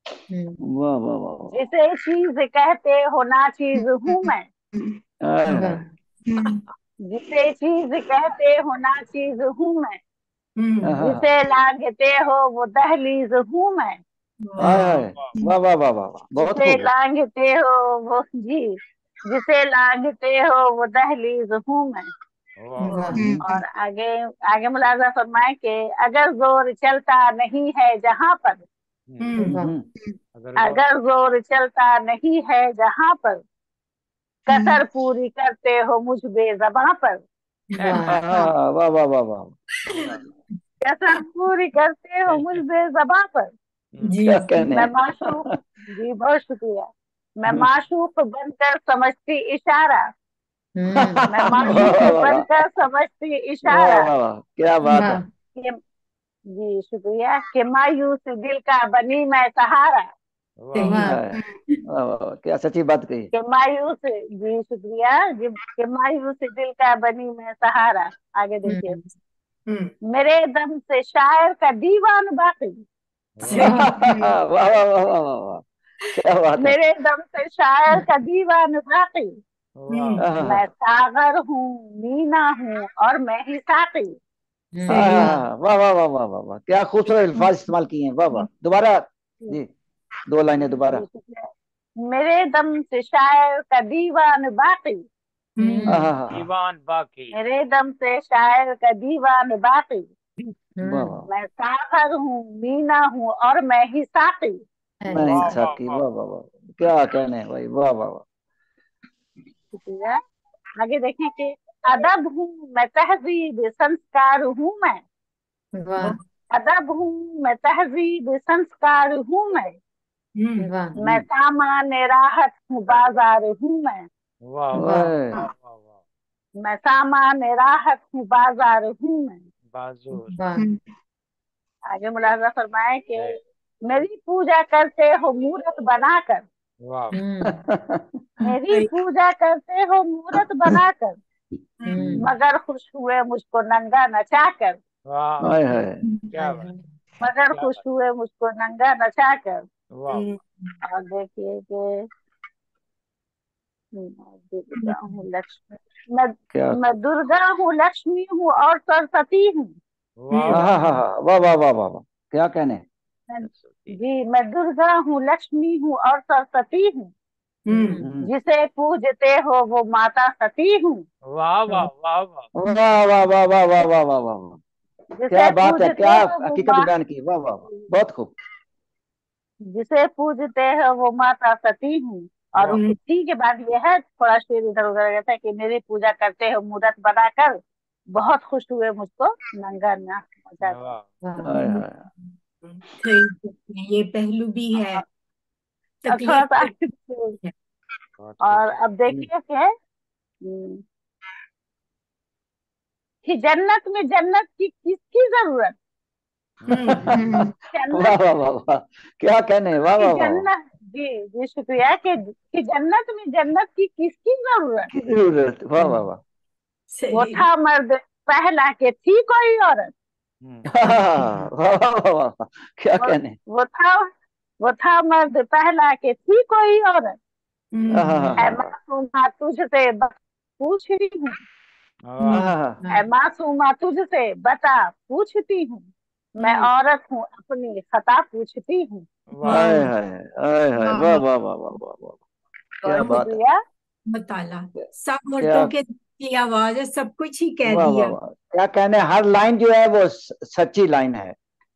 वाह वाह वाह वाह, जिसे चीज कहते हो ना चीज हूँ मैं। हाय हाय जिसे चीज कहते हो ना चीज हूँ मैं। हाँ हाँ हाँ, जिसे लांघते हो वो दहलीज हूँ मैं। हाय वाह हाय, वाह वाह वाह वाह वाह, बहुत जिसे खूब। लांघते हो वो जी जिसे लांघते हो वो दहलीज हूँ मैं। वाह और आगे आगे मुलाजा फरमाए कि अगर जोर चलता नहीं है जहाँ पर। हम्म, अगर अगर जोर चलता नहीं है जहाँ पर। कसर पूरी करते हो मुझ बेज़बां पर। हाँ हाँ, वाह वाह वाह वाह, कसर पूरी करते हो मुझ बेज़बां पर। जी क्या कहने। मैं माशूक जी बहुत शुक्रिया। मैं माशूक बनकर समझती इशारा। मैं वाह माशूक वाह वाह वाह, बनकर समझती वाह इशारा। वाह वाह, क्या बात है। कि जी शुक्रिया कि मायूस दिल का बनी मैं सहारा। हाय हाय, वाह वाह वाह, क्या सच्ची बात कही। कि मायूस जी शुक्रिया जी कि मायूस दिल का बनी मैं सहारा। आगे देखिए। मेरे दम से शायर का दीवान बाकी। वाह वाह वाह वाह वाह वाह, क्या बात है। मेरे दम से शायर का दीवान बाकी। वाह हाँ मैं हाँ सागर हूँ मीना हूँ और मैं ही साकी। हाँ हाँ हाँ, वाह वाह वाह वाह वाह वाह, क्या खूबसूरत अल्फाज इस्तेमाल किए हैं, वाह वाह। दोबारा जी, दो लाइनें दोबारा। जी शुक्रिया। मेरे दम से शायर का दीवान बाकी। हाँ हाँ हाँ हाँ, दीवान बाकी मेरे दम से शायर का दीवान बाकी। वाह वाह मैं सागर हूँ मीना हूँ और मैं ही साकी। नहीं वाह वाह साकी, वाह वाह वाह वाह, क्या कहने हैं भाई, वाह वाह वाह। शुक्रिया। आगे देखें कि अदब हूँ मैं, तहजीब संस्कार हूँ मैं। वाह अदब हूँ मैं, तहजीब संस्कार हूँ वाह मैं सामान राहत हूँ, बाजार हूँ मैं वाह वाह ओए, वाह वाह वाह। मैं सामान राहत हूँ, बाजार हूँ मैं। बाजूर वाह आगे मुलाजा फरमाए कि है। मेरी पूजा करते हो मूरत बनाकर, वाह मेरी पूजा करते हो मूरत बनाकर, मगर खुश हुए मुझको नंगा नचाकर, वाह हाय हाय, क्या बात, मगर क्या खुश बात, हुए मुझको नंगा नचाकर। वाह और देखिए कि मैं दुर्गा हूँ लक्ष्मी, क्या, मैं दुर्गा हूँ लक्ष्मी हूँ और सरस्वती हूँ। वाह हाँ वाह हाँ हाँ, वाह वाह वाह वाह वाह, क्या कहने हैं? जी मैं दुर्गा हूँ लक्ष्मी हूँ और सरस्वती हूँ, जिसे पूजते हो वो माता सती हूँ। वाह वाह वाह वाह, वाह वाह वाह वाह वाह वाह वाह वाह वाह, क्या जिसे बात है, पूजते क्या हो वो हकीकत माँ, बयान की, वाह वाह वाह, बहुत खूब। जिसे पूजते हो वो माता सती हूँ। और वाह इसी के बाद ये है, थोड़ा शेर इधर उधर रहता है कि मेरी पूजा करते हो मूरत बनाकर, बहुत खुश हुए मुझको नंगा नाच मचाकर। हाय हाय, ये पहलू भी है, अब थोड़ा तकलीफ सा है। बहुत और खूब। अब देखिए कि जन्नत में जन्नत की किसकी जरूरत। वाह जन्नत वाह वाह वाह, क्या कहने हैं, वाह की वाह वाह वाह, जन्नत, जी जी शुक्रिया कि जन्नत में जन्नत की किसकी जरूरत। की जरूरत, वाह वाह वाह, वो सही। था मर्द पहला के थी कोई औरत। वाह वाह वाह वाह वाह, क्या वो कहने हैं? वो था वो था मर्द पहला के थी कोई औरत। ऐ आहा, मासूमा तुझसे पूछ रही हूँ, आहा, ऐ मासूमा तुझसे बता पूछती हूँ, मैं औरत हूँ अपनी खता पूछती हूँ। वाह हाय हाय हाय हाय, वाह वाह वाह वाह वाह वाह, क्या बहुत बात है, शुक्रिया। बताला सब क्या, औरतों के की आवाज है, सब कुछ ही कह वाह वाह दिया। वाह, क्या कहने हैं, हर लाइन जो है वो सच्ची लाइन है,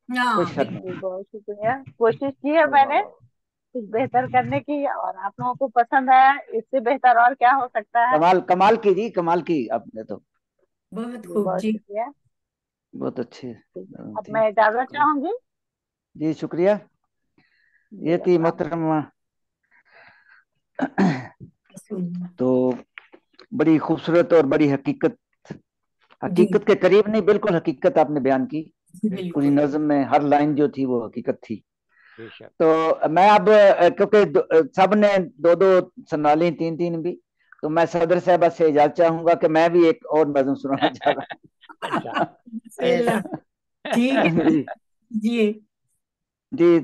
कोई हाँ शक बिल्कुल। नहीं। जी बहुत शुक्रिया, कोशिश की है वाह मैंने वाह, कुछ बेहतर करने की, और आप लोगों को पसंद आया, इससे बेहतर और क्या हो सकता है। कमाल, कमाल की जी, कमाल की आपने तो, बहुत जी खूब बहुत जी। शुक्रिया। बहुत अच्छी अब थी। मैं इजाजत चाहूंगी। जी शुक्रिया। ये जी थी अस्सलाम। मोहतरमा, सुन तो बड़ी खूबसूरत और बड़ी हकीकत, जी हकीकत के करीब नहीं, बिल्कुल हकीकत आपने बयान की। पूरी बिल्कुल। नज्म में हर लाइन जो थी वो हकीकत थी। बेशक। तो मैं अब क्योंकि सब ने दो दो सुना ली, तीन तीन भी, तो मैं सदर साहब से इजाजत चाहूंगा कि मैं भी एक और नज्म सुनाना चाह अच्छा रहा बिस्मिल्लाह। ठीक है हूँ। जी जी। जी,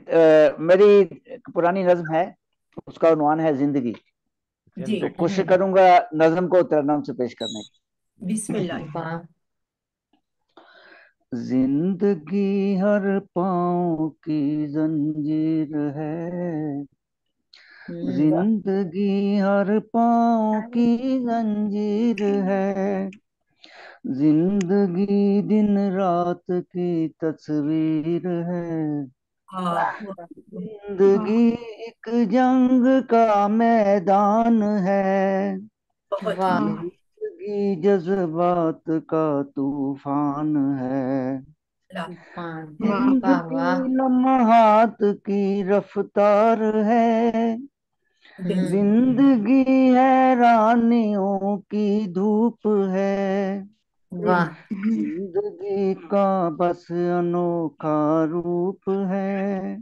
मेरी एक पुरानी नज्म है, उसका उन्वान है जिंदगी। तो जी कोशिश करूंगा नज्म को तरन्नुम से पेश करने की। बिस्मिल्लाह। जिंदगी हर पाँव की जंजीर है, जिंदगी हर पाँव की जंजीर है, जिंदगी दिन रात की तस्वीर है, हाँ जिंदगी एक जंग का मैदान है, बहुत जिंदगी जज्बात का तूफान है, जिंदगी लम्हात की रफ्तार है, जिंदगी हैरानियों की धूप है, जिंदगी का बस अनोखा रूप है,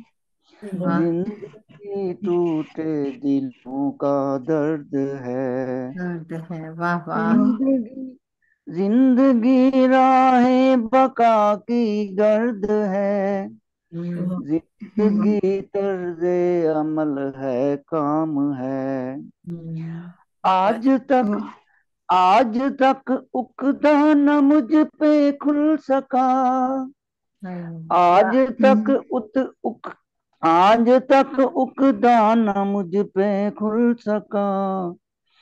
जिंदगी टूटे दिलों का दर्द है, जिंदगी जिंदगी राह बका की गर्द है, जिंदगी तर्ज अमल है, काम है, आज तक आज तक उकदा न मुझ पे खुल सका, आज तक उत उक आज तक उकदा न मुझ पे खुल सका,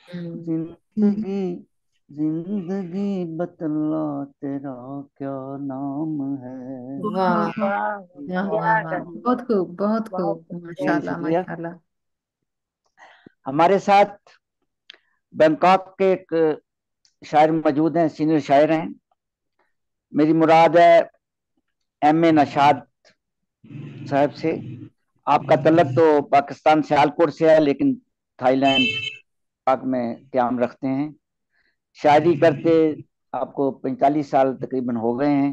जिंदगी जिंदगी बतला तेरा क्या नाम है। वाह वाह वाह क्या वाह वाह, गजल, बहुत खूब बहुत बहुत खूब, जी माशाल्लाह शुक्रिया। माशाल्लाह। हमारे साथ बैंकॉक के एक शायर मौजूद हैं, सीनियर शायर हैं। मेरी मुराद है M.A. नशाद साहब से। आपका तल्लक तो पाकिस्तान सियालकोट से है, लेकिन थाईलैंड पाक में क्याम रखते हैं। शायरी करते आपको 45 साल तकरीबन हो गए हैं।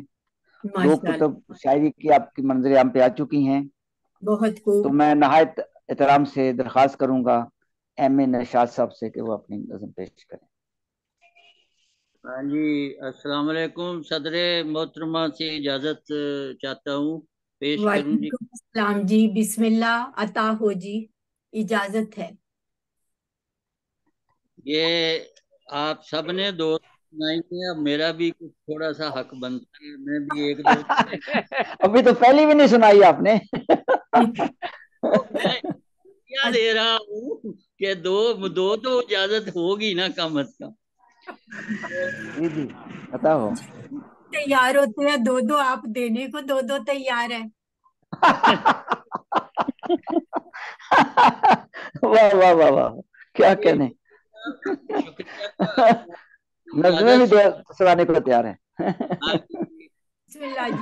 2 माशाल्लाह, कुतुब शायरी की आपकी मंजरे आम पे आ चुकी हैं। बहुत तो खूब। मैं नहायत एहतराम से दरख्वास्त करूंगा M.A. नशाद साहब से कि वो अपनी नज़म पेश करें। हाँ जी, अस्सलाम वालेकुम। सदरे मोहतरमा से इजाज़त चाहता हूँ, पेश करूँ जी। वालेकुम अस्सलाम जी, बिस्मिल्लाह, अता हो जी, इजाजत है। ये आप सबने दो सुनाई थी, अब मेरा भी कुछ थोड़ा सा हक बनता है, मैं भी एक दो अभी तो पहली भी नहीं सुनाई आपने। तो मैं क्या दे रहा हूँ कि दो दो तो इजाजत होगी ना कम अज कम। जी जी बताओ। तैयार होते हैं, दो दो आप देने को, दो दो तैयार है। वाह वाह वाह वाह, क्या ये कहने। शुक्रिया, नजमें भी इजाजत। सुनाने को तैयार है। हाँ जी, बिस्मिल्लाह जी।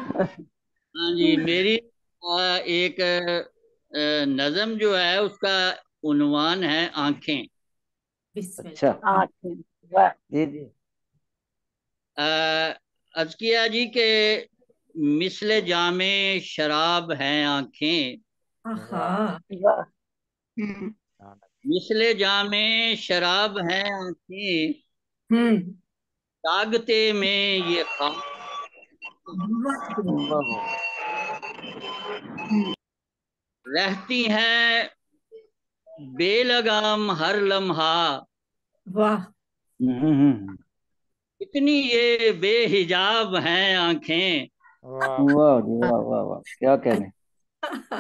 हाँ जी, मेरी एक नज़म जो है उसका उन्वान है आंखें। अच्छा बिस्मिल्लाह। आँखें, वाह जी जी। अर्ज किया जी के मिसले जामे शराब हैं आंखें, आहा। वाह, मिसले जामे शराब हैं आंखें, हम्म। तागते में ये ख्वाब बहुत खूब। वाह वाह। रहती हैं बेलगाम हर लम्हा, वाह हम्म। इतनी ये बेहिजाब हैं आंखें। वाह वाह जी, वाह वाह वाह, क्या कहने।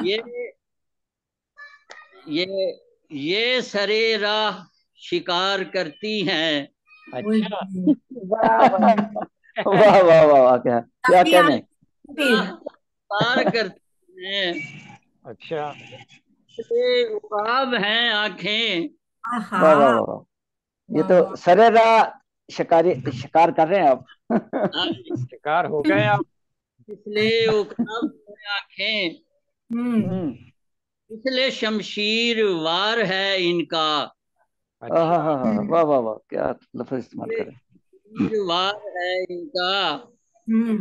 ये ये ये सरे राह शिकार करती हैं, अच्छा वाह वाह, वाह वाह वाह वाह, क्या क्या ताली कहने। आगे। राह पार करती हैं, अच्छा ये उकाब हैं आंखें। आहा। वाह वाह वाह वाह, ये वाह तो वाह। सरेरा शिकारी शिकार कर रहे हैं आप। हाँ, शिकार हो गए आप। इसलिए उकाब हैं आंखें, हम्म। हम्म। इसलिए शमशीर वार है इनका, हाँ अच्छा हाँ हाँ, वाह वाह वाह, क्या लफ्ज इस्तेमाल ये करें। शमशीर वार है इनका, हम्म।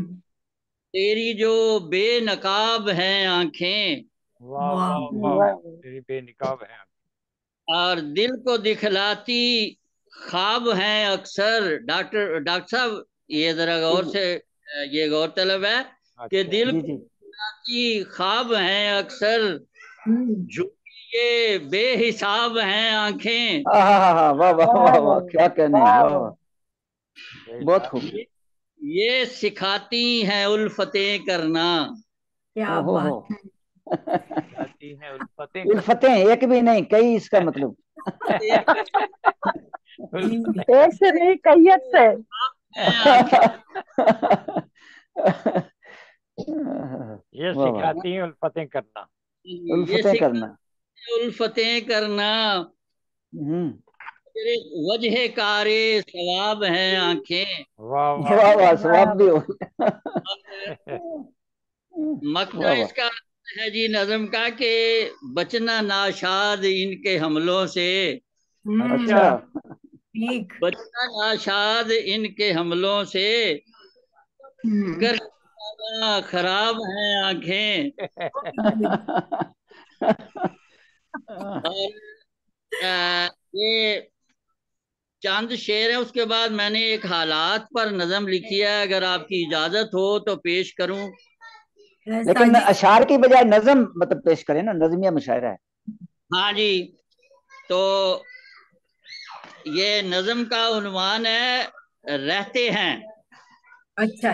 तेरी जो बेनकाब हैं आंखें, वाह वाह वाह वाह, हम्म। वाह तेरी बेनिकाब है। और दिल को दिखलाती ख्वाब हैं अक्सर। डॉक्टर साहब ये जरा जी गौर जी से, ये गौर तलब है कि अच्छा दिल जी को जी। दिखलाती ख्वाब हैं अक्सर, हम्म। झूठी ये बेहिसाब हैं आंखें। हाँ हाँ हाँ हाँ, वाह वाह वाह वाह वाह, वाह, क्या कहने, वाह वाह वाह, वाह, बहुत बेशक, खूब। ये सिखाती हैं उल्फतें करना। क्या ओहो हो। बात। आती हैं उल्फतें कर। उल्फतें एक भी नहीं, कई, इसका मतलब। उल्फतें एक से नहीं कैयत से। हैं आंखें। ये वाह वाह, सिखाती हैं उल्फतें करना। ये उल्फतें सिखाती करना। हैं उल्फतें करना, हम्म। तेरे वजह कारे सवाब हैं आंखें। वाह वाह वाह वाह, वाह सवाब भी हो। मकता वाह वाह। इसका है जी नज्म का कि बचना नाशाद इनके हमलों से, अच्छा अच्छा। ठीक। बचना नाशाद इनके हमलों से, कर खराब हैं आंखें। और ये चंद शेर है, उसके बाद मैंने एक हालात पर नज्म लिखी है, अगर आपकी इजाजत हो तो पेश करूं। रसा लेकिन जी। अशार की बजाय नज्म मतलब पेश करें ना, नज्मिया मुशायरा है। हाँ जी, तो ये नज्म का उन्वान है रहते हैं। अच्छा।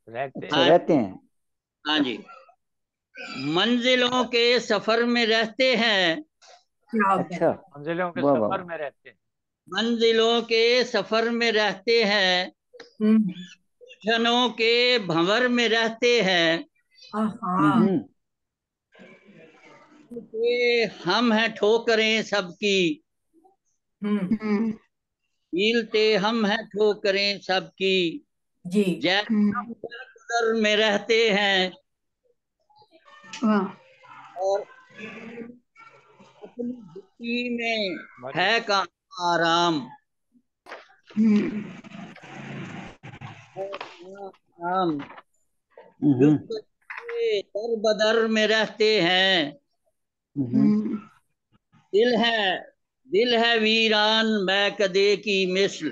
रहते अच्छा, हाँ रहते जी, हैं। हाँ जी। मंजिलों के सफर में रहते हैं, क्या बात। अच्छा, मंजिलों के वाह वाह सफर वाह, में रहते हैं। मंजिलों के सफर में रहते हैं, उलझनों के भंवर में रहते हैं, हम हैं ठोकरें सबकी, झीलते हम हैं ठोकरें सबकी, जी जैसे में रहते हैं और अपनी दुखी में है कहाँ आराम, आराम दर बदर में रहते हैं, दिल है वीरान मैं कदे की मिसल,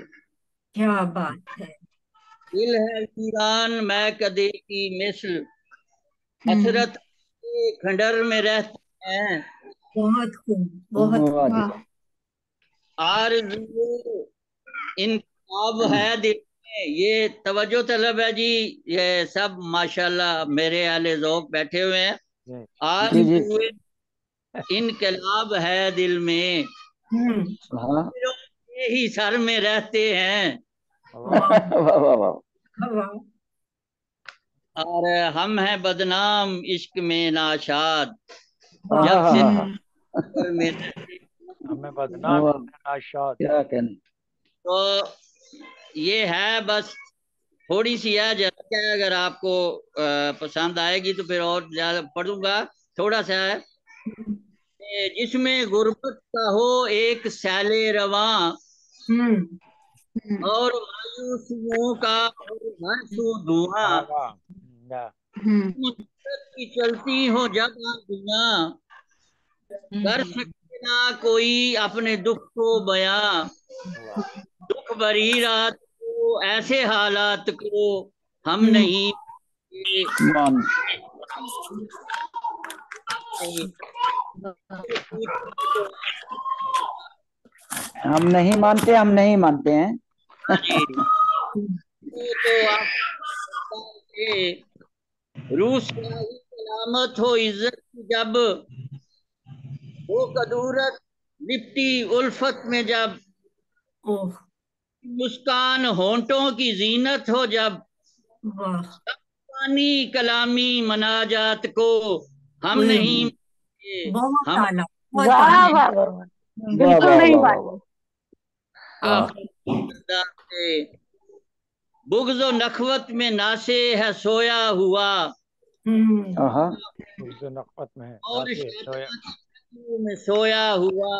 क्या बात है, दिल है वीरान मैं कदे की मिसल, हसरत के खंडर में रहते हैं, बहुत खूब, बहुत आरज़ू इनकलाब है दिल में। ये तवज्जो तलब है जी, ये सब माशाल्लाह मेरे आले ज़ौक़ बैठे हुए हैं। आरज़ू इनकलाब है दिल में, ही सर में रहते हैं, और हम हैं बदनाम इश्क में नाशाद, जब से में हमें बदनाम नाशाद। क्या कहने। तो ये है, बस थोड़ी सी है झलक है, अगर आपको पसंद आएगी तो फिर और ज्यादा पढ़ूंगा। थोड़ा सा है, जिसमें गुर्बत का हो एक सैले रवां, और मायूसियों का हर सू धुआं, की चलती हो जब आंधियां, कर सकते ना कोई अपने दुख को बयां, दुख भरी रात को ऐसे हालात को हम नहीं हम नहीं मानते, हम नहीं मानते हैं। तो आप रूस सलामत हो इज्जत जब, वो कदूरत लिपटी उल्फत में जब, मुस्कान होंठों की जीनत हो जब, पानी कलामी मनाजात को हम नहीं हम बिल्कुल नहीं मानते। बुग़्ज़ो नखवत में नासे है सोया हुआ, बुग़्ज़ो नखवत में है और सोया में सोया हुआ,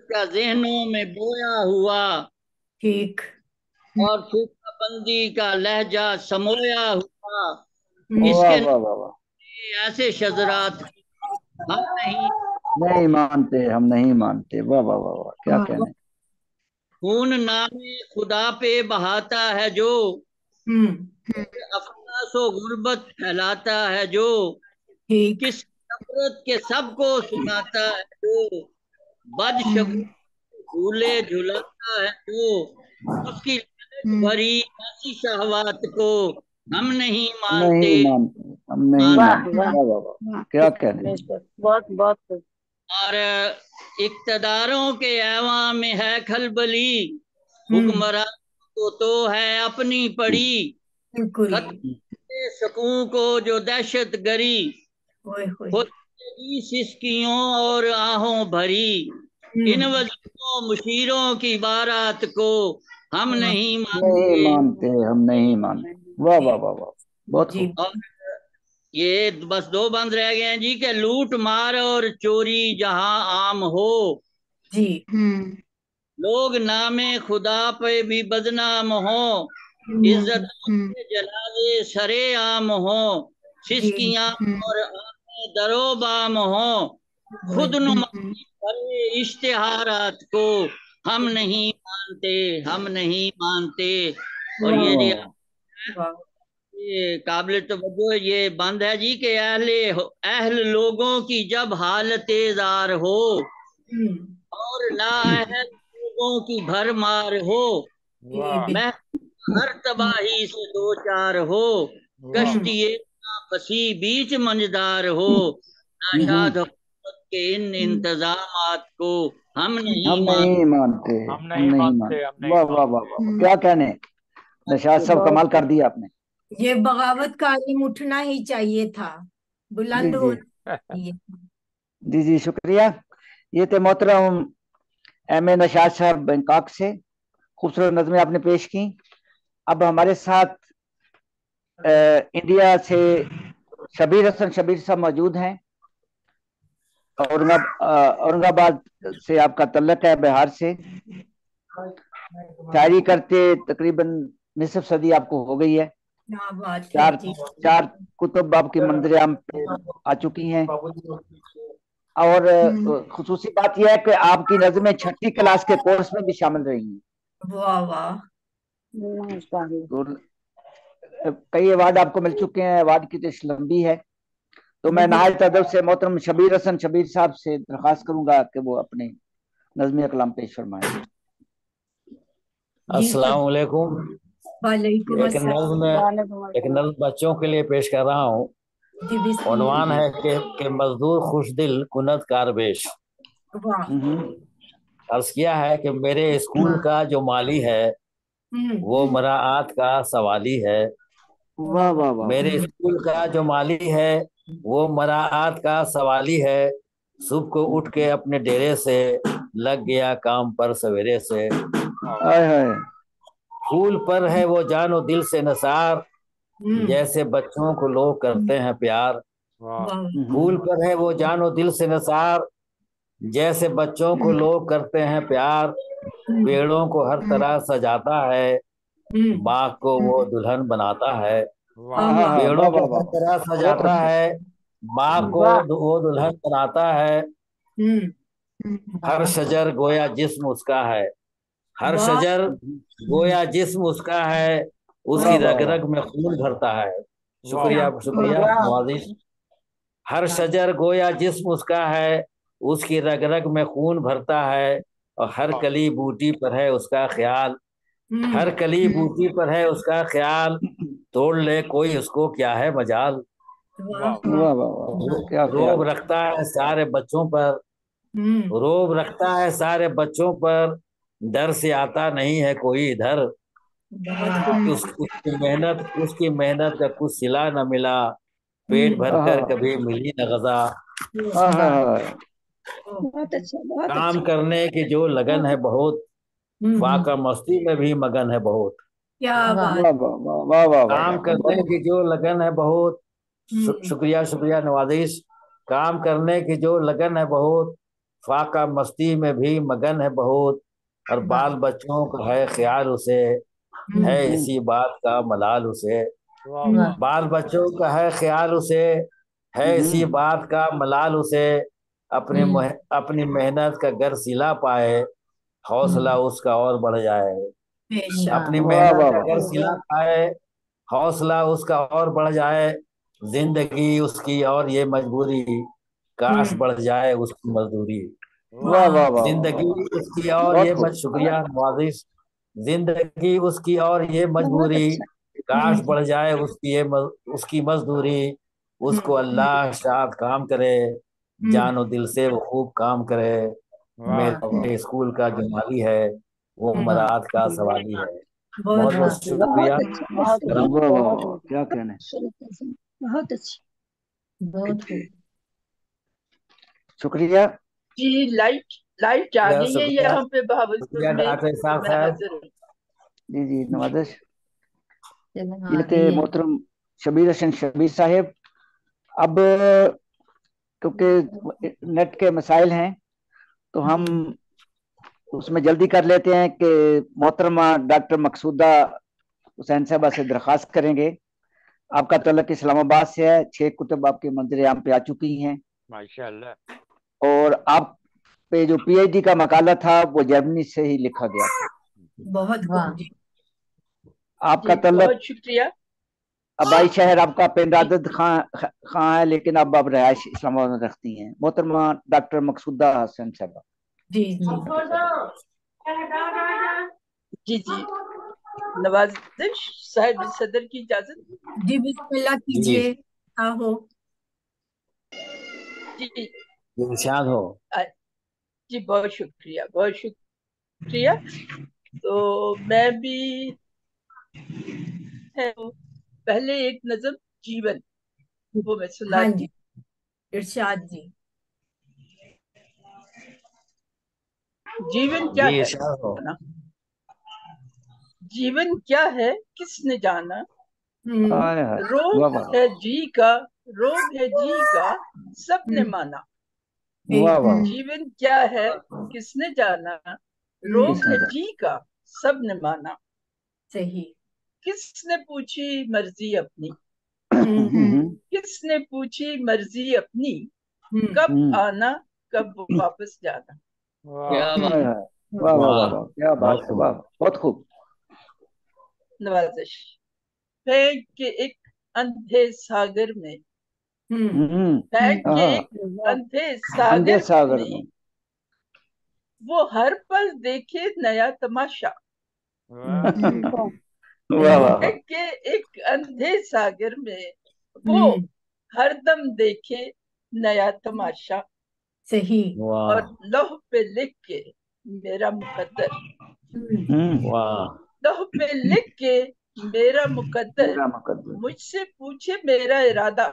का ज़हनों में बोया हुआ, ठीक, और बंदी का लहजा समोया हुआ, इसके ऐसे शजरात हम नहीं मानते, हम नहीं मानते। वाह वाह वाह वाह, क्या कहने। खून नामे खुदा पे बहाता है जो, अफसासो गुर्बत फैलाता है जो, किस नफरत के सबको सुनाता है जो, बदशगुन झूले झुलाता है जो, उसकी भरी ऐसी शहवात को हम नहीं मानते, हम नहीं मानते। वाह वाह वाह, क्या कहने। बहुत बहुत। और इक्तदारों के ऐवान में है खलबली, हुक्मरान को तो है अपनी पड़ी, सकूं को जो दहशत गरी, सिसकियों और आहों भरी, इन वजीरों मुशीरों की बारात को हम नहीं मानते, हम नहीं मानते। वाह वाह वाह वाह, बहुत खूब। ये बस दो बंद रह गए हैं जी, के लूट मार और चोरी जहां आम हो जी, लोग नामे खुदा पे भी बदनाम हो, इज्जत जलावे सरे आम हो, सिसकियां और दरोबाम हो, खुद नुमाई करे इश्तिहारात को हम नहीं मानते, हम नहीं मानते। और ये काबिल तवज्जो ये बंद है जी के अहल लोगों की जब हालत जार हो, और ना अहल लोगों की भरमार हो, मैं हर तबाही से दो चार हो, कश्ती फसी बीच मंजदार हो, नाशाद हो के इन इंतजामात को हम नहीं हम नहीं मानते, हम हम नहीं नहीं मानते, हम मानते। नहीं वाह वाह वाह वाह, क्या कहने, नशाद साहब कमाल कर दिया आपने। ये बगावत का आलिम उठना ही चाहिए था, जी बुलंद जी होना चाहिए था। जी जी, शुक्रिया। ये थे मोहतरम एम ए नशाद साहब बैंकॉक से, खूबसूरत नज़में आपने पेश की। अब हमारे साथ इंडिया से शबीर हसन शबीर साहब मौजूद हैं। औरंगाबाद से आपका तल्लक है, बिहार से। शायरी करते तकरीबन निसफ सदी आपको हो गई है। क्या बात है चार जी। चार कुतुब आपकी मंदिर आम पे आ चुकी हैं। और खुसूसी बात यह है कि आपकी नज़में छठी क्लास के कोर्स में भी शामिल रही हैं। वाह वाह। तो कई अवार्ड आपको मिल चुके हैं, अवार्ड की लिस्ट लंबी है। तो मैं नहायत अदब से मोहतरम शबीर हसन शबीर साहब से दरख्वास्त करूंगा कि वो अपने नज़्म कलाम पेश फरमाएं। अस्सलाम वालेकुम। वालेकुम एक नज़्म बच्चों के लिए पेश कर रहा हूँ। उन्वान है कि मजदूर खुश दिल कुनत कारबेश। अर्ज किया है कि मेरे स्कूल का जो माली है वो मराआत का सवाली है। वाह वाह वाह। मेरे स्कूल का जो माली है वो मराआत का सवाली है। सुबह को उठ के अपने डेरे से लग गया काम पर सवेरे से। फूल पर है वो जानो दिल से नसार, जैसे बच्चों को लोग करते हैं प्यार। फूल पर है वो जानो दिल से नसार, जैसे बच्चों को लोग करते हैं प्यार। पेड़ों को हर तरह सजाता है, बाग को वो दुल्हन बनाता है। पेड़ों को हर तरह सजाता है, बाग को वो दुल्हन बनाता है। हर शजर गोया जिस्म उसका है, हर शजर गोया जिस्म उसका है, उसकी रग रग में खून भरता है। शुक्रिया शुक्रिया नवाजिश। हर शजर गोया जिस्म उसका है, उसकी रग रग में खून भरता है। और हर कली बूटी पर है उसका ख्याल, हर कली बूटी पर है उसका ख्याल। तोड़ ले कोई उसको क्या है मजाल। रोब रखता है सारे बच्चों पर, रोब रखता है सारे बच्चों पर। डर से आता नहीं है कोई इधर। उसकी मेहनत का कुछ सिला न मिला, पेट भर कर कभी मिली न गजा। बहुत अच्छा, बहुत काम करने की जो लगन है बहुत, फाका मस्ती में भी मगन है बहुत। क्या बात। काम करने की जो लगन है बहुत। शुक्रिया शुक्रिया नवाजिश। काम करने की जो लगन है बहुत, फाका मस्ती में भी मगन है बहुत। और बाल बच्चों का है ख्याल उसे, है इसी बात का मलाल उसे। बाल बच्चों का है ख्याल उसे, है इसी बात का मलाल उसे। अपनी मेहनत का गर सिला पाए, हौसला उसका और बढ़ जाए। अपनी मेहनत का गर सिला पाए, हौसला उसका और बढ़ जाए। जिंदगी उसकी और ये मजबूरी, काश बढ़ जाए उसकी मजदूरी। जिंदगी उसकी और ये शुक्रिया नवाजिश। जिंदगी उसकी और ये मजबूरी, काश बढ़ जाए उसकी मजदूरी। उसको अल्लाह शाद काम करे, जानो दिल से वो खूब काम करे। मेरे स्कूल का जो माली है वो मराद का सवाली है। बहुत बहुत शुक्रिया। क्या कहने, बहुत अच्छी। शुक्रिया जी। लाइट जा गई है यहाँ पे बहावलपुर में। डॉक्टर साहब साहब जी जी नवाजिश। ये थे मोहतरम शबीर हसन शबीर साहेब। अब क्योंकि नेट के मसाइल हैं तो हम उसमें जल्दी कर लेते हैं कि मोहतरमा डॉक्टर मकसूदा हुसैन साहबा से दरख्वास्त करेंगे। आपका तल्लक इस्लामाबाद से है, 6 कुतुब आपके मंदिर आम पे आ चुकी हैं माशाल्लाह। और आप पे जो पीएचडी का मकाला था वो जर्मनी से ही लिखा गया था। बहुत आपका तल्लक, बहुत शुक्रिया। आबाई शहर आपका पेंदादद खां है, लेकिन अब आप रहायश इस्लामाबाद में रखती हैं। मोहतरमा डॉक्टर मकसूदा हुसैन साहबा। जी जी जी नवाजिश साहिब सदर की इजाजत। जी बिस्मिल्लाह कीजिए। हो जी इरशाद हो। जी बहुत शुक्रिया, बहुत शुक्रिया। तो मैं भी है, पहले एक नज़म जीवन, वो मैं सुना। हाँ जी, इरशाद जी। जीवन क्या जी है इरशाद हो। ना, जीवन क्या है किसने जाना, हाय हाय, वाह रोग वाह है जी का, रोग है जी का सबने माना। वाह वाह, जीवन क्या है किसने जाना, रोग किसने है जाना। जी का सबने माना। सही। किसने पूछी मर्जी अपनी, हम्म, किसने पूछी मर्जी अपनी, कब हम्म, आना कब वापस जाना। क्या हाय बात। हाय, वाह वाह वाह वाह, वाह, क्या बात बहुत है, खूब। वाह, बहुत खूब। नवाजिश। फेंक के एक अंधे सागर में, फेंक के हाँ, एक अंधे अंधे सागर सागर में, में। वो हर पल देखे नया तमाशा। वाह वाह वाह, फेंक के एक अंधे सागर में, वो हरदम देखे नया तमाशा। सही। वाह और लौह पे लिख के मेरा मुकद्दर, वाह, लौह पे लिख के मेरा मुकद्दर, मेरा मुकद्दर। मुझसे पूछे मेरा इरादा।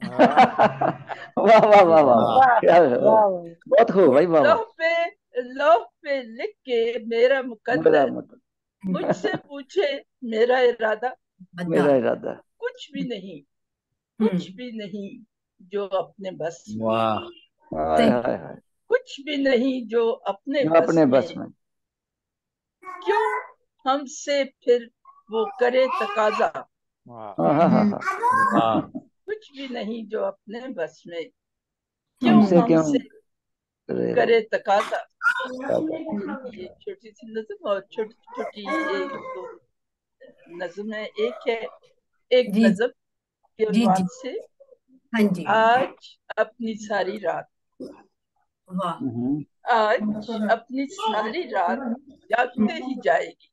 वाह वाह वाह वाह वाह, वाह, क्या बहुत खूब भाई, वाह वाह। लौह पे लिख के मेरा मेरा मुकद्दर, मुकद्दर, मुझसे पूछे मेरा इरादा। मेरा इरादा। कुछ भी नहीं, कुछ भी नहीं जो अपने बस में, वाह, हाय हाय हाय, कुछ भी नहीं जो अपने जो बस अपने बस में। में। क्यों हमसे फिर वो करे तकाजा, हाँ हाँ हाँ हाँ, वाह, कुछ भी नहीं जो अपने बस में। क्यों हमसे क्यों हमसे करे वो। करे तकाजा। ये छोटी सी नज्म और छोटी छोटी एक दो नज्म है। एक है, एक जी नज्म के जी उन्वान जी। से, हाँ जी। आज अपनी सारी रात, वाह। आज अपनी सारी रात जागते ही जाएगी।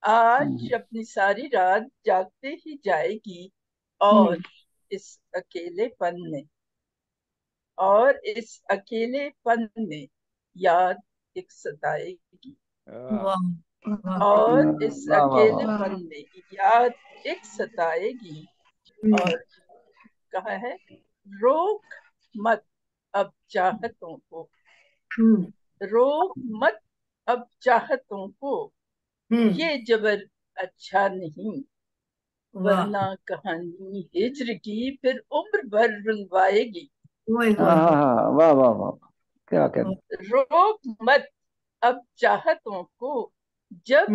आज अपनी सारी रात जागते ही जाएगी, और इस अकेलेपन में, और इस अकेलेपन में याद एक सताएगी। वाह। और इस वाह वाह वाह, अकेलेपन में याद एक सताएगी। और कहा है, रोक मत अब चाहतों को, रोक मत अब चाहतों को, ये जबर अच्छा नहीं, वरना कहानी हिज्र की फिर उम्र भर रुलवाएगी। हाँ हाँ हाँ, वाह वाह वाह, क्या क्या। रोक मत अब चाहतों को, जब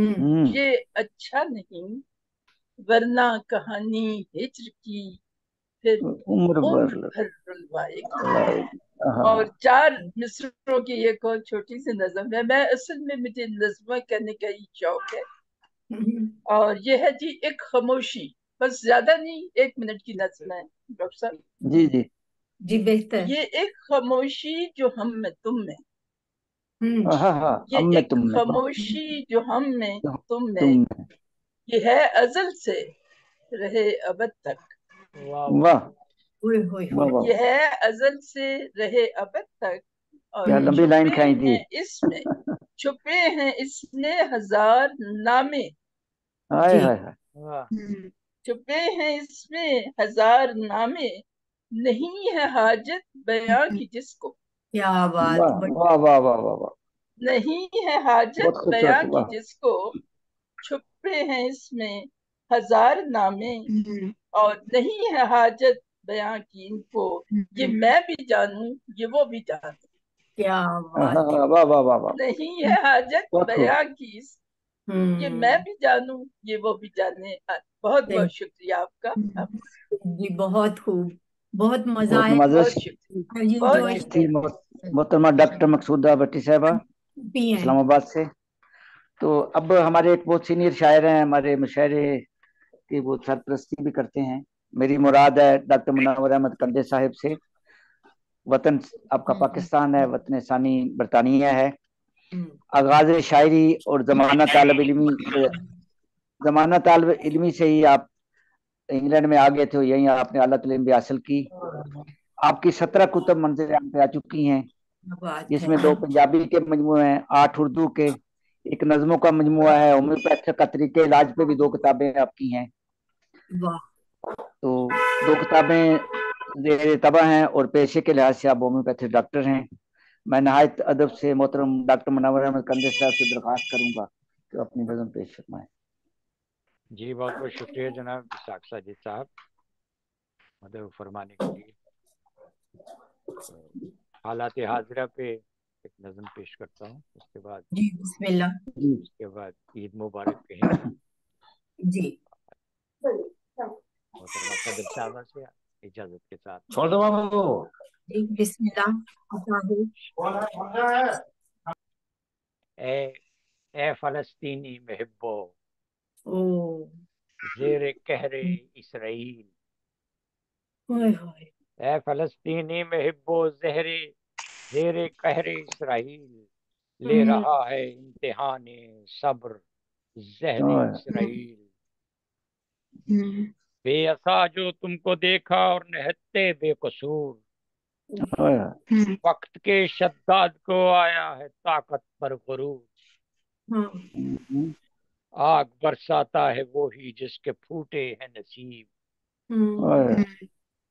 ये अच्छा नहीं, वरना कहानी हिज्र की फिर उम्र उम्र भर। भर रुलवाएगी। हाँ, और 4 मिसरों की एक और छोटी सी नज्म है। मैं असल में मुझे नज्म करने का ही शौक है। और ये है जी, एक खामोशी, बस ज्यादा नहीं, 1 मिनट की नज्म है डॉक्टर साहब। जी जी जी, बेहतर। ये एक खामोशी जो हम में तुम में, हाँ हाँ, ये हम में एक तुम में, खामोशी जो हम में तुम में, तुम में। ये है अजल से रहे अबद तक। वाह वाह वाह, ये है अजल से रहे अबद तक। और क्या लंबी लाइन छुपे खाई थी। हैं इसमें, छुपे हैं इसमें हजार नामे। हाय हाय हाय, छुपे हैं इसमें हजार नामे, नहीं है हाजत बयां की जिसको। क्या बात। वाह वाह वाह वाह वाह वाह, नहीं है हाजत बहुत खूबसूरत, बयां की वाह। जिसको, छुपे हैं इसमें हजार नामे, और नहीं है हाजत बयां की इनको। ये मैं भी जानूं, ये वो भी जाने। क्या हाँ बात। हाँ, वाह वाह वाह वाह, नहीं है हाजत बहुत खूब। बयां की, ये मैं भी जानूं, ये वो भी जाने। बहुत बहुत शुक्रिया आपका। जी, बहुत खूब, बहुत मजा बहुत आया। नवाजिश बहुत थी मोहतरमा डॉक्टर मकसूदा भट्टी साहबा, इस्लामाबाद से। तो अब हमारे एक बहुत सीनियर शायर हैं, हमारे मुशायरे की वो सरपरस्ती भी करते हैं। मेरी मुराद है डॉक्टर मुनव्वर अहमद कंडे साहिब से। वतन आपका पाकिस्तान है, वतन सानी बरतानिया है। आगाज शायरी और जमाना तालब इल्मी से ही आप इंग्लैंड में आ गए थे, यहीं आपने आला तालीम भी हासिल की। आपकी 17 कुतुब मंजिल पे आ चुकी हैं, जिसमें 2 पंजाबी के मजमूए हैं, 8 उर्दू के, एक नज्मों का मजमुआ है, होम्योपैथिक का तरीके इलाज पे भी 2 किताबें आपकी हैं। तो 2 किताबें ज़ेर तबा हैं और पेशे के लिहाज से आप होम्योपैथिक डॉक्टर हैं। मैं नहायत अदब से मोहतरम डॉक्टर मुनव्वर अहमद कंदे साहब से दरख्वास्त करूंगा कि अपनी नज़म पेश फरमाएं। जी बहुत बहुत शुक्रिया जनाब इसाक साजिद साहब मदद फरमाने के लिए। तो हालात हाजिरा पे एक नज़म पेश करता हूँ, उसके बाद जी बिस्मिल्लाह। उसके बाद ईद मुबारक कहेंगे जी मोहतरमा सदर साहबा से इजाजत के साथ। छोड़ दो बाबू। जी बिस्मिल्लाह। ए फलस्तीनी महब्बो ओ ज़ेरे कहरे इसराइल, ए फलस्तीनी महब्बो ज़ेरे कहरे इसराइल, ले रहा है इम्तिहाने सब्र ज़हरे इसराइल। बेअसा जो तुमको देखा और निहत्ते बेकसूर, वक्त के शद्दाद को आया है ताकत पर गुरूर। आग बरसाता है वो ही जिसके फूटे हैं नसीब,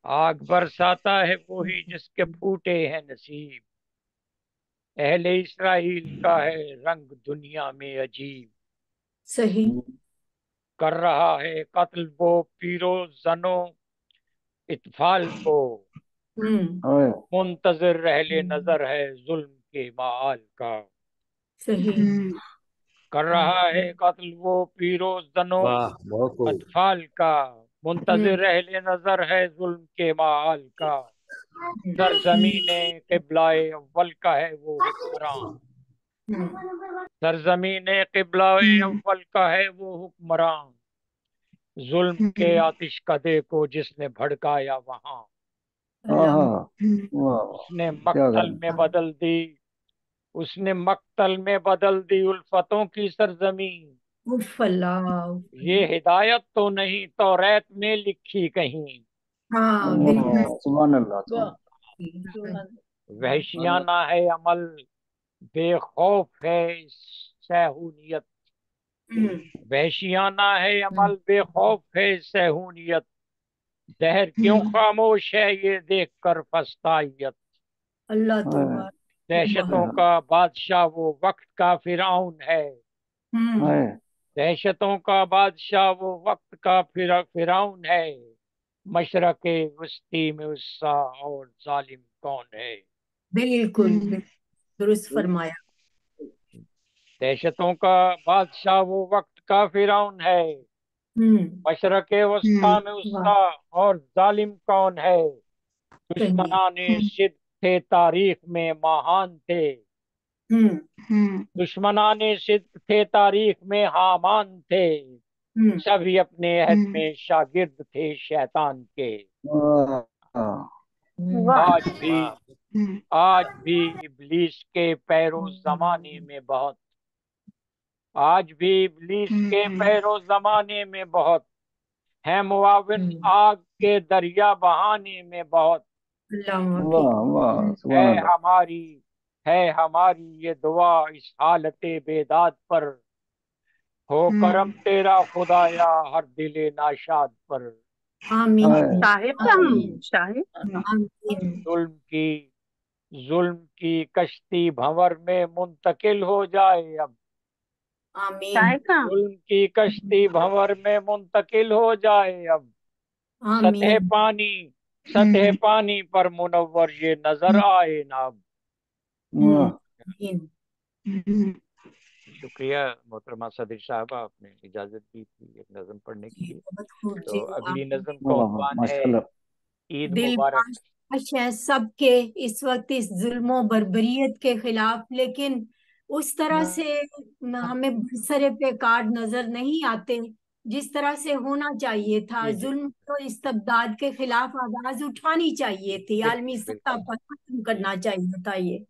आग बरसाता है वो ही जिसके फूटे हैं नसीब। अहले इस्राइल का है रंग दुनिया में अजीब, सही कर रहा है कत्ल वो पीरो जनो इत्फाल को, मुंतजर रहले नजर है जुल्म के माल का। सही कर रहा है कत्ल वो पीरो जनो अतफाल का, मुंतजर रहले नजर है जुल्म के माल का। सरजमीने क़िबलाए अव्वल का है वो हुक्मरान, सरजमीने क़िबलाए अव्वल का है वो हुक्मरान। जुल्म के आतिश कदे को जिसने भड़काया वहां, उसने मक्तल में बदल दी, उसने मक्तल में बदल दी उल्फतों की सरजमीन। ये हिदायत तो नहीं तौरात में लिखी कहीं, सुभान अल्लाह। वहशियाना है अमल बेखौफ है सहूनियत, वहशियाना है अमल बेखौफ है सहूनियत। दहर क्यों खामोश है ये देख कर फस्तायत, अल्लाह दहशतों का बादशाह वो वक्त का फिरौन है, दहशतों का बादशाह वो वक्त का फिरौन है। मशरक़े वस्ती में उससा और जालिम कौन है। बिल्कुल दुरुस्त फरमाया। दहशतों का बादशाह वो वक्त का फिरौन है, मशरक़े वस्ता में उससा और जालिम कौन है। दुश्मनाने सिद्क थे तारीख में महान थे, दुश्मनाने सिद्क थे तारीख में हामान थे। सभी अपने अहद में शागिर्द थे शैतान के। आज भी इब्लीस के पैरों जमाने में बहुत, आज भी इब्लीस के पैरों जमाने में बहुत है मुआविन आग के दरिया बहाने में बहुत। है हमारी ये दुआ इस हालते बेदाद पर, हो करम तेरा खुदाया हर दिले नाशाद पर। जुल्म की कश्ती भंवर में मुंतकिल हो जाए अब, जुल्म की कश्ती भंवर में मुंतकिल हो जाए अब। सतह पानी पर मुनव्वर ये नजर आए ना अब। शुक्रिया मोहतरमा सदर साहबा, आपने इजाजत दी थी एक नज़म पढ़ने के लिए। तो अगली नज़म का उन्वान है ईद मुबारक। है सबके इस वक्त इस जुल्म बर्बरियत के खिलाफ, लेकिन उस तरह से हमें बरसरे पे कार्ड नजर नहीं आते जिस तरह से होना चाहिए था। जुल्म तो इस्तबदाद के खिलाफ आवाज उठानी चाहिए थी, आलमी सतह पर खत्म करना चाहिए था ये।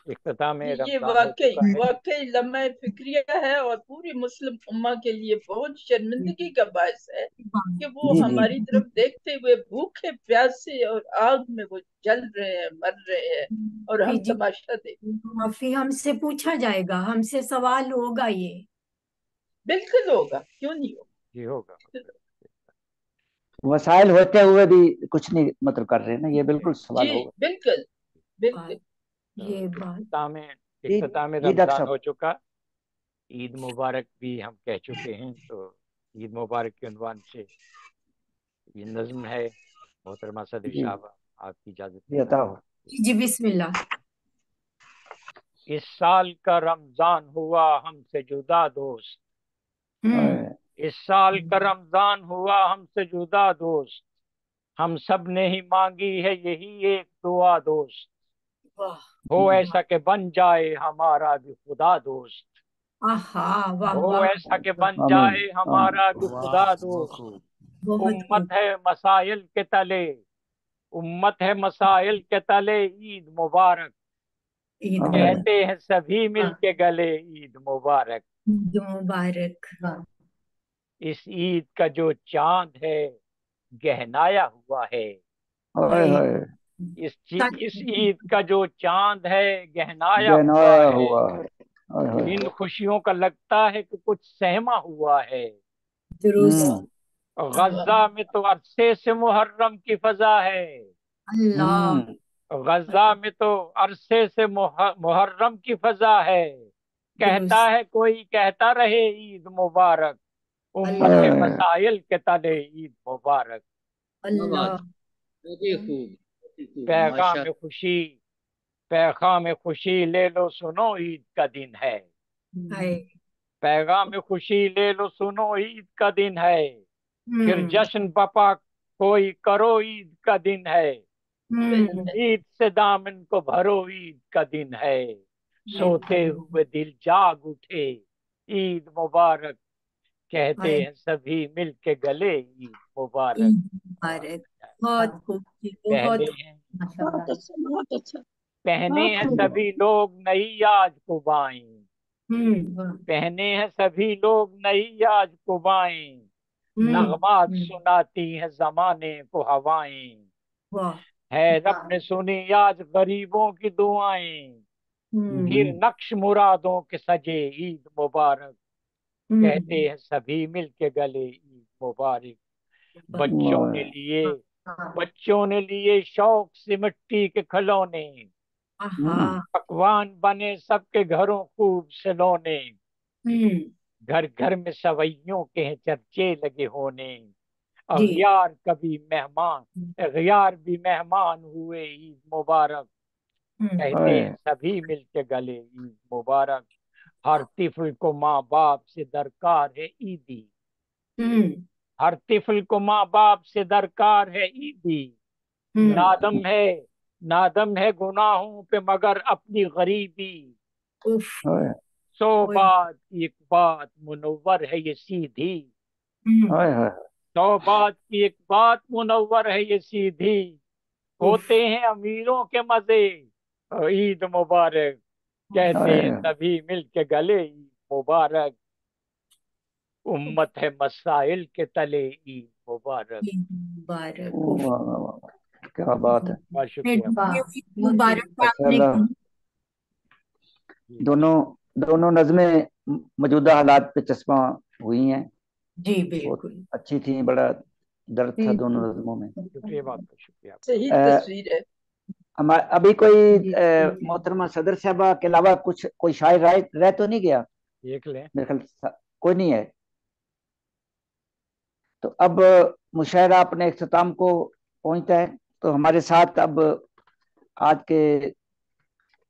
इख्तिताम ये रमजान हो वाकई चुका है। वाकई लम्हा फिक्रिया है और पूरी मुस्लिम उम्मा के लिए बहुत शर्मिंदगी का बायस है कि वो जी जी हमारी तरफ देखते हुए भूखे प्यासे और आग में वो जल रहे हैं, मर रहे हैं और हम जी तमाशा देख। माफी, हमसे पूछा जाएगा, हमसे सवाल होगा ये। बिल्कुल होगा, क्यों नहीं होगा। जी होगा। वसाइल होते हुए भी कुछ नहीं मतलब कर रहे ना, ये बिल्कुल सवाल जी होगा। बिल्कुल बिल्कुल। ये बात इख्तिताम जी डॉक्टर रमजान हो साहब, चुका। ईद मुबारक भी हम कह चुके हैं, तो ईद मुबारक के उन्वान से ये नज्म है। मोहतरमा सदर जी साहब, आपकी इजाजत जी बताओ। जी बिस्मिल्लाह। इस साल का रमजान हुआ हमसे जुदा दोस्त। इस साल का रमजान हुआ हमसे जुदा दोस्त। हम सब ने ही मांगी है यही एक दुआ दोस्त। हो ऐसा कि बन जाए हमारा भी खुदा दोस्त। आहा, वाह हो वाह, ऐसा कि बन आमीन जाए हमारा भी खुदा दोस्त। बहुत उम्मत है मसाइल के तले, उम्मत है मसाइल के तले, ईद मुबारक। ईद कहते हैं सभी मिल के गले, ईद मुबारक। मुबारक। इस ईद का जो चांद है गहनाया हुआ है। हाय हाय इस ईद का जो चांद है गहनाया हुआ गहनाया है। हुआ है। हाय हाय इन खुशियों का लगता है कि कुछ सहमा हुआ है। दुरुस्त। गजा में तो अरसे से मुहर्रम की फजा है। अल्लाह। गजा में तो अरसे से मुहर्रम की फजा है। कहता है कोई कहता रहे ईद मुबारक। उम्मत हाय मसाइल के तले ईद मुबारक। अल्लाह। पैगाम खुशी, पैगाम खुशी ले लो सुनो ईद का दिन है। पैगाम खुशी ले लो सुनो ईद का दिन है। फिर जश्न बपा कोई करो ईद का दिन है। ईद से दामन को भरो ईद का दिन है। सोते हुए दिल जाग उठे ईद मुबारक। कहते हैं सभी मिल के गले ईद मुबारक। मुबारक। बहुत खूब, पहने बहुत हैं बहुत अच्छा, बहुत अच्छा, पहने बहुत हैं खूब। सभी लोग नई आज कुबाएं। पहने हैं सभी लोग नई आज कुबाएं। नगमात सुनाती हैं जमाने को हवाएं। है रब ने सुनी आज गरीबों की दुआएं। फिर नक्श मुरादों के सजे ईद मुबारक। कहते हैं सभी मिल के गले ईद मुबारक। बच्चों ने लिए शौक से मिट्टी के खिलौने। पकवान बने सबके घरों खूब सलोने। घर घर में सवैयों के हैं चर्चे लगे होने। अगियार भी मेहमान हुए ईद मुबारक। कहते हैं सभी मिल के गले ईद मुबारक। हर तिफल को माँ बाप से दरकार है ईदी। हर तिफल को माँ बाप से दरकार है ईदी। नादम है गुनाहों पे मगर अपनी गरीबी। हाय 100 बात की एक बात मुनव्वर है ये सीधी। हाय हाय 100 बात की एक बात मुनव्वर है ये सीधी। होते हैं अमीरों के मजे ईद मुबारक। कहते हैं हाय सभी मिल के गले ईद मुबारक। उम्मत है मसाइल के तले ईद मुबारक। मुबारक। वाह वाह वाह, क्या बात है। बहुत शुक्रिया। मुबारक अच्छा आपने अल्लाह, दोनों दोनों नज़में मौजूदा हालात पे चश्मा हुई हैं। जी बहुत बिल्कुल अच्छी थी, बड़ा दर्द था दोनों नज़मों में। शुक्रिया, बहुत शुक्रिया। सही तस्वीर है। हमारे अभी कोई मोहतरमा सदर साहबा के अलावा कुछ कोई शायर रह तो नहीं गया? देख लें। मेरे ख्याल कोई नहीं है। तो अब मुशायरा अपने इख्तिताम को पहुंचता है। तो हमारे साथ अब आज के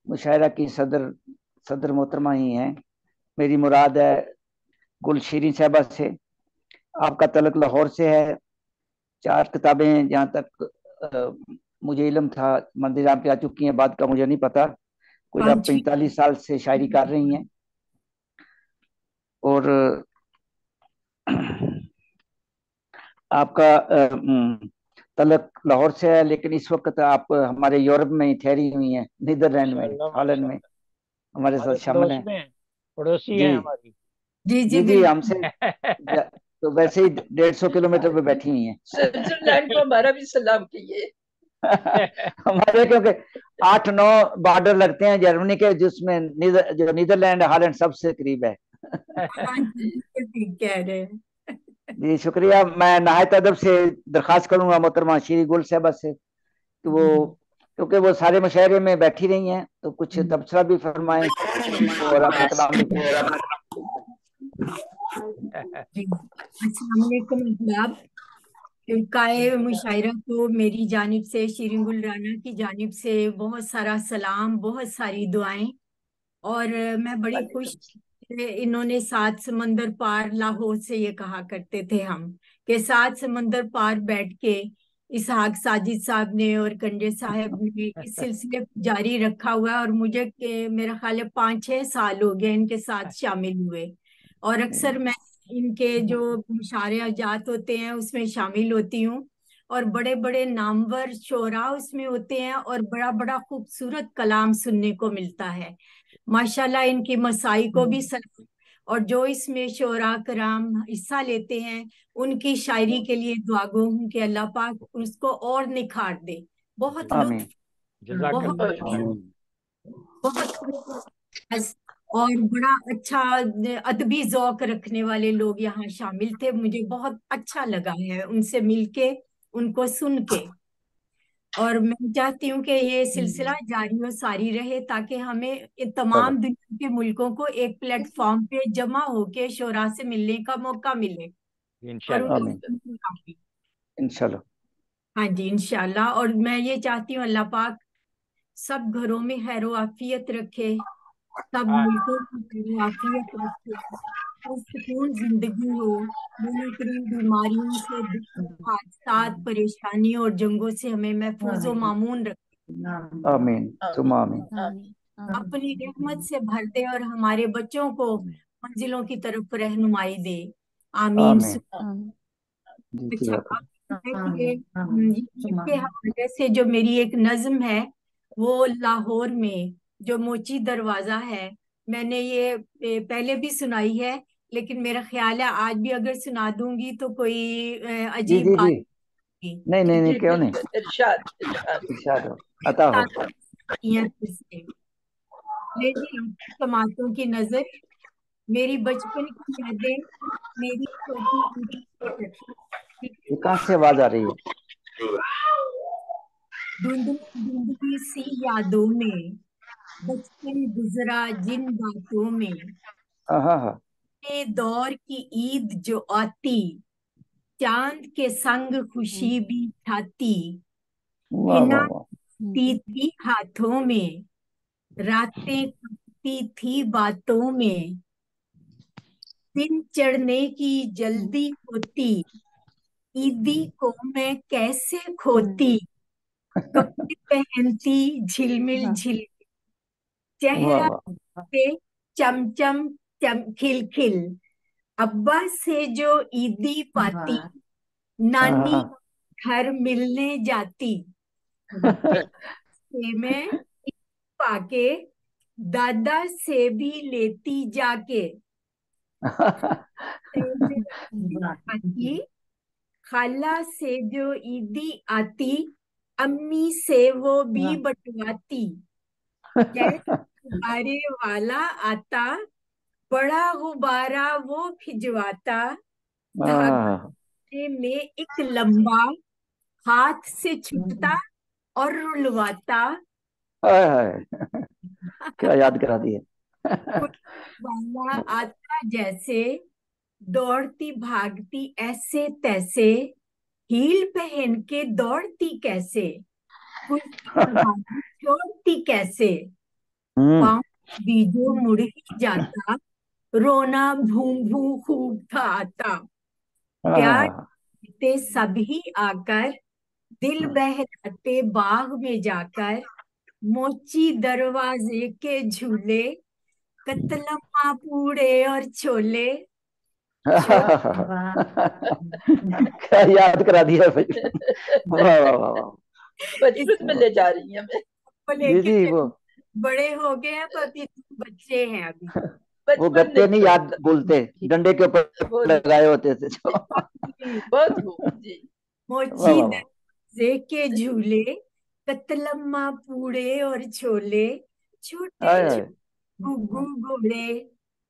मुशायरा की सदर मोहतरमा ही हैं। मेरी मुराद है गुलशीरी साहबा से। आपका तलक लाहौर से है। 4 किताबें जहाँ तक मुझे इल्म था मंदिर आप आ चुकी हैं, बाद का मुझे नहीं पता। कोई आप 45 साल से शायरी कर रही हैं। और आपका तलक लाहौर से है, लेकिन इस वक्त आप हमारे यूरोप में ही ठहरी हुई हैं, नीदरलैंड में, हॉलैंड में हमारे साथ शामिल है। पड़ोसी जी है हमारी। जी जी जी, हमसे तो वैसे ही 150 किलोमीटर पे बैठी हुई हैं। स्विट्जरलैंड को हमारा भी सलाम कीजिए। हमारे क्योंकि 8-9 बॉर्डर लगते हैं जर्मनी के, जिसमें जो नीदरलैंड हॉलैंड सबसे करीब है। ठीक कह रहे हैं। जी शुक्रिया। मैं नहायत अदब से दरखास्त करूंगा मोहतरमा शीरी गुल साहबा से, तो वो क्योंकि वो सारे मुशायरे में बैठी रही हैं, तो कुछ तबसरा भी फरमाएं और अपना कलाम भी करें। अस्सलाम वालेकुम अहबाब। इल्काए मुशायरा को मेरी जानिब से, शीरीन गुल राना की जानिब से बहुत सारा सलाम, बहुत सारी दुआएं। और मैं बड़ी खुश, इन्होंने 7 समंदर पार लाहौर से ये कहा करते थे हम कि 7 समंदर पार बैठ के इसहाक साजिद साहब ने और कंडे साहब ने इस सिलसिले को जारी रखा हुआ है। और मुझे मेरा ख्याल है 5-6 साल हो गए इनके साथ शामिल हुए। और अक्सर मैं इनके जो मुशायरे जात होते हैं उसमें शामिल होती हूँ, और बड़े बड़े नामवर शोरा उसमें होते हैं, और बड़ा बड़ा खूबसूरत कलाम सुनने को मिलता है। माशाल्लाह इनकी मसाई को भी सलाम। और जो इसमें शोरा कराम हिस्सा लेते हैं उनकी शायरी के लिए दुआ गो हूं कि अल्लाह पाक उसको और निखार दे। बहुत आमीन। बहुत और बड़ा अच्छा अदबी जौक रखने वाले लोग यहाँ शामिल थे। मुझे बहुत अच्छा लगा है उनसे मिलके, उनको सुन के। और मैं चाहती हूँ कि ये सिलसिला जारी और सारी रहे, ताकि हमें तमाम दुनिया के मुल्कों को एक प्लेटफॉर्म पे जमा होके शोरा से मिलने का मौका मिले। इंशाल्लाह। इंशाल्लाह। हाँ जी इंशाल्लाह। और मैं ये चाहती हूँ अल्लाह पाक सब घरों में खैर आफियत रखे, सब मुल्कों में खैर आफियत रखे, और सुकून जिंदगी हो, मुनकरीन बीमारियों से, हादसात, परेशानी और जंगों से हमें महफूज व मामून रखे। आमीन तुम आमीन। अपनी रहमत से भर दे और हमारे बच्चों को मंजिलों की तरफ रहनुमाई दे। आमीन। अच्छा, के हवाले से जो मेरी एक नज्म है, वो लाहौर में जो मोची दरवाजा है, मैंने ये पहले भी सुनाई है, लेकिन मेरा ख्याल है आज भी अगर सुना दूंगी तो कोई अजीब बात नहीं नहीं नहीं, क्यों नहीं, इरशाद हो, अता हो। समातों की नजर, मेरी बचपन की यादें, मेरी छोटी कहाँ से आवाज आ रही है? धुंधली सी यादों में बचपन गुजरा जिन बातों में, दौर की ईद जो आती, चांद के संग खुशी भी छाती, हिना थी हाथों में, रातें कटती थी बातों में, दिन चढ़ने की जल्दी होती, ईदी को मैं कैसे खोती, कपड़े पहनती झिलमिल झिल, चेहरा पे चमचम खिल खिल, अब्बा से जो ईदी पाती, नानी घर मिलने जाती, मैं पाके दादा से भी लेती जाके, खाला से जो ईदी आती, अम्मी से वो भी बटवाती, गुब्बारे वाला आता, बड़ा गुब्बारा वो भिजवाता, धागे में एक लंबा, हाथ से छूटता और रुलवाता, क्या याद करा दिए। वाला आता जैसे, दौड़ती भागती ऐसे तैसे, हील पहन के दौड़ती कैसे, छोड़ती कैसे, पाँव बीजो मुड़ ही जाता, रोना भूम भू खूब था आता, प्यार देते सभी आकर, दिल बहलाते बाग में जाकर, मोची दरवाजे के झूले, कतलम्मा पूड़े और छोले, क्या याद करा दिया भाई। वाह वाह वाह। बचपन में ले जा रही है मैं। जी वो बड़े हो गए हैं तो अभी बच्चे हैं अभी। वो गत्ते नहीं याद भूलते, डंडे के ऊपर लगाए होते थे जो। बहुत जी। मोची दरवाजे के झूले, कतलम्मा पूड़े और छोले, छोटे गुग्गू घोड़े,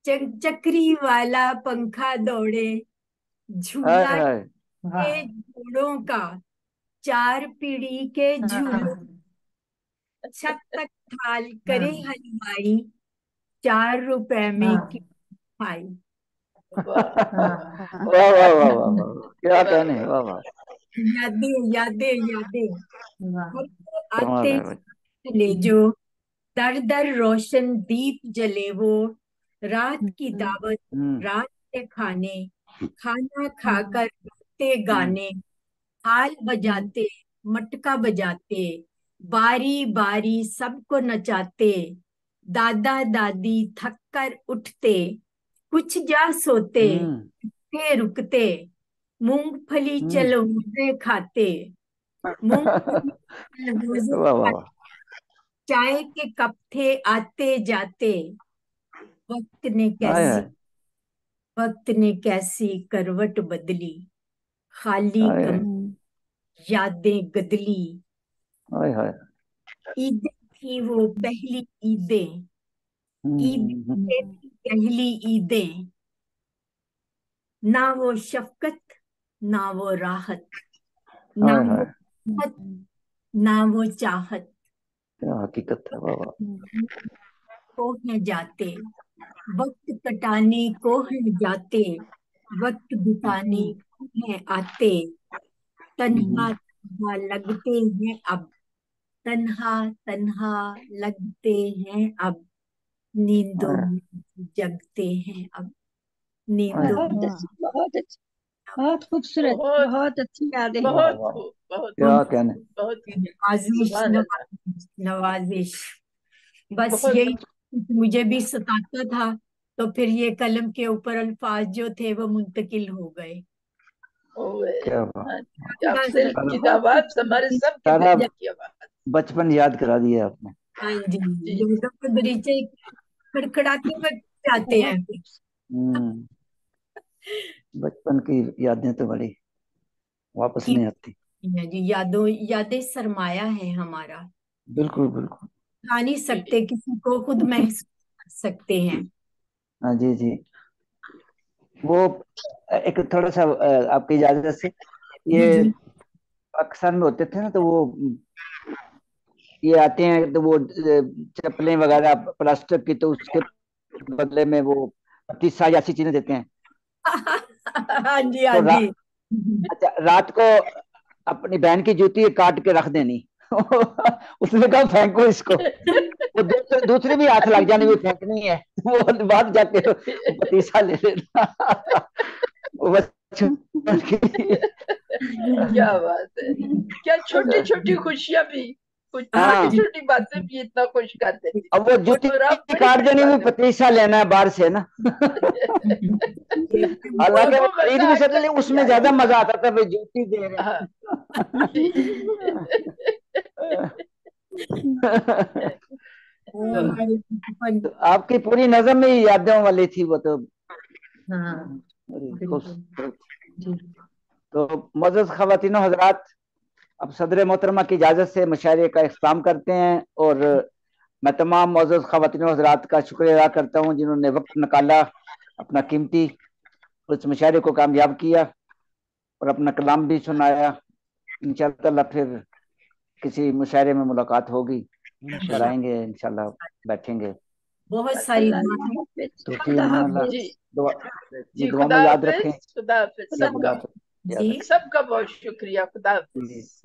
चक्री वाला पंखा दौड़े, झूला के घोड़ों का, 4 पीढ़ी के झूलों, छत तक थाल करे हलवाई, 4 रुपए में की खाई। वाह वाह वाह वाह, क्या कहने। वाह वाह। यादें यादें यादें आते चले जो, दर दर रोशन दीप जले वो, रात की दावत रात के खाने, खाना खाकर गाते गाने, हाल बजाते मटका बजाते, बारी बारी सबको नचाते, दादा दादी थक कर उठते, कुछ जा सोते, रुकते रुकते, मूंगफली चलगोजे खाते, चाय के कप थे आते जाते, वक्त ने कैसी करवट बदली, खाली यादें गदली। ईदें थी वो पहली ईदें, पहली ईदें, ना वो शफकत ना वो राहत, ना वो मोहब्बत ना वो चाहत। क्या हकीकत है। वाह को है जाते, वक्त कटाने को है जाते, वक्त बिताने को है आते, तन्हा तन्हा लगते हैं अब, तन्हा तन्हा लगते हैं अब, नींदों में जगते हैं अब, नींदों बहुत अच्छी बहुत खूबसूरत, बहुत अच्छी यादें। बहुत क्या कहने। नवाजिश नवाजिश नवाजिश। बस यही मुझे भी सताता था, तो फिर ये कलम के ऊपर अल्फाज जो थे वो मुंतकिल हो गए। सारा बचपन याद करा दिया आपने। हाँ जी, बगीचे खड़खड़ाते हुए जाते हैं। बचपन की यादें तो बड़ी वापस नहीं आती जी। यादें सरमाया है हमारा। बिल्कुल बिल्कुल। खा नहीं सकते, किसी को खुद महसूस कर सकते हैं। हाँ जी जी। वो एक थोड़ा सा आपकी इजाजत से, ये पाकिस्तान में होते थे ना, तो वो ये आते हैं तो वो चप्पलें वगैरह प्लास्टिक की, तो उसके बदले में वो 25 ऐसी चीजें देते हैं। हाँ जी हाँ जी। अच्छा, रात को अपनी बहन की जूती काट के रख देनी। उसने कहा फेंको इसको, वो दूसरी भी हाथ लग जाने, भी फेंकनी है, वो बाद जाके 25 ले लेना। क्या बात है, क्या छोटी छोटी खुशियां भी, कुछ छोटी छोटी बातें भी इतना खुश कर देती। अब वो जूती काट देनी भी 25 लेना है बाहर से ना। हालांकि वो खरीद भी सकते, उसमें ज्यादा मजा आता था, भाई जूती दे रहे। तो आपकी पूरी नजर में ही यादों वाली थी वो तो। तो मौजूद ख्वातीन हजरात, अब सदर मोहतरमा की इजाजत से मुशायरे का इख्तिताम करते हैं, और मैं तमाम मौजूद ख्वातीन हजरात का शुक्रिया अदा करता हूँ जिन्होंने वक्त निकाला, अपना कीमती, उस मुशायरे को कामयाब किया और अपना कलाम भी सुनाया। इंशाअल्लाह फिर किसी मुशायरे में मुलाकात होगी, कराएंगे इंशाअल्लाह, बैठेंगे। बहुत सारी दुआ में याद रखें। सबका बहुत शुक्रिया। खुदा हाफिज़।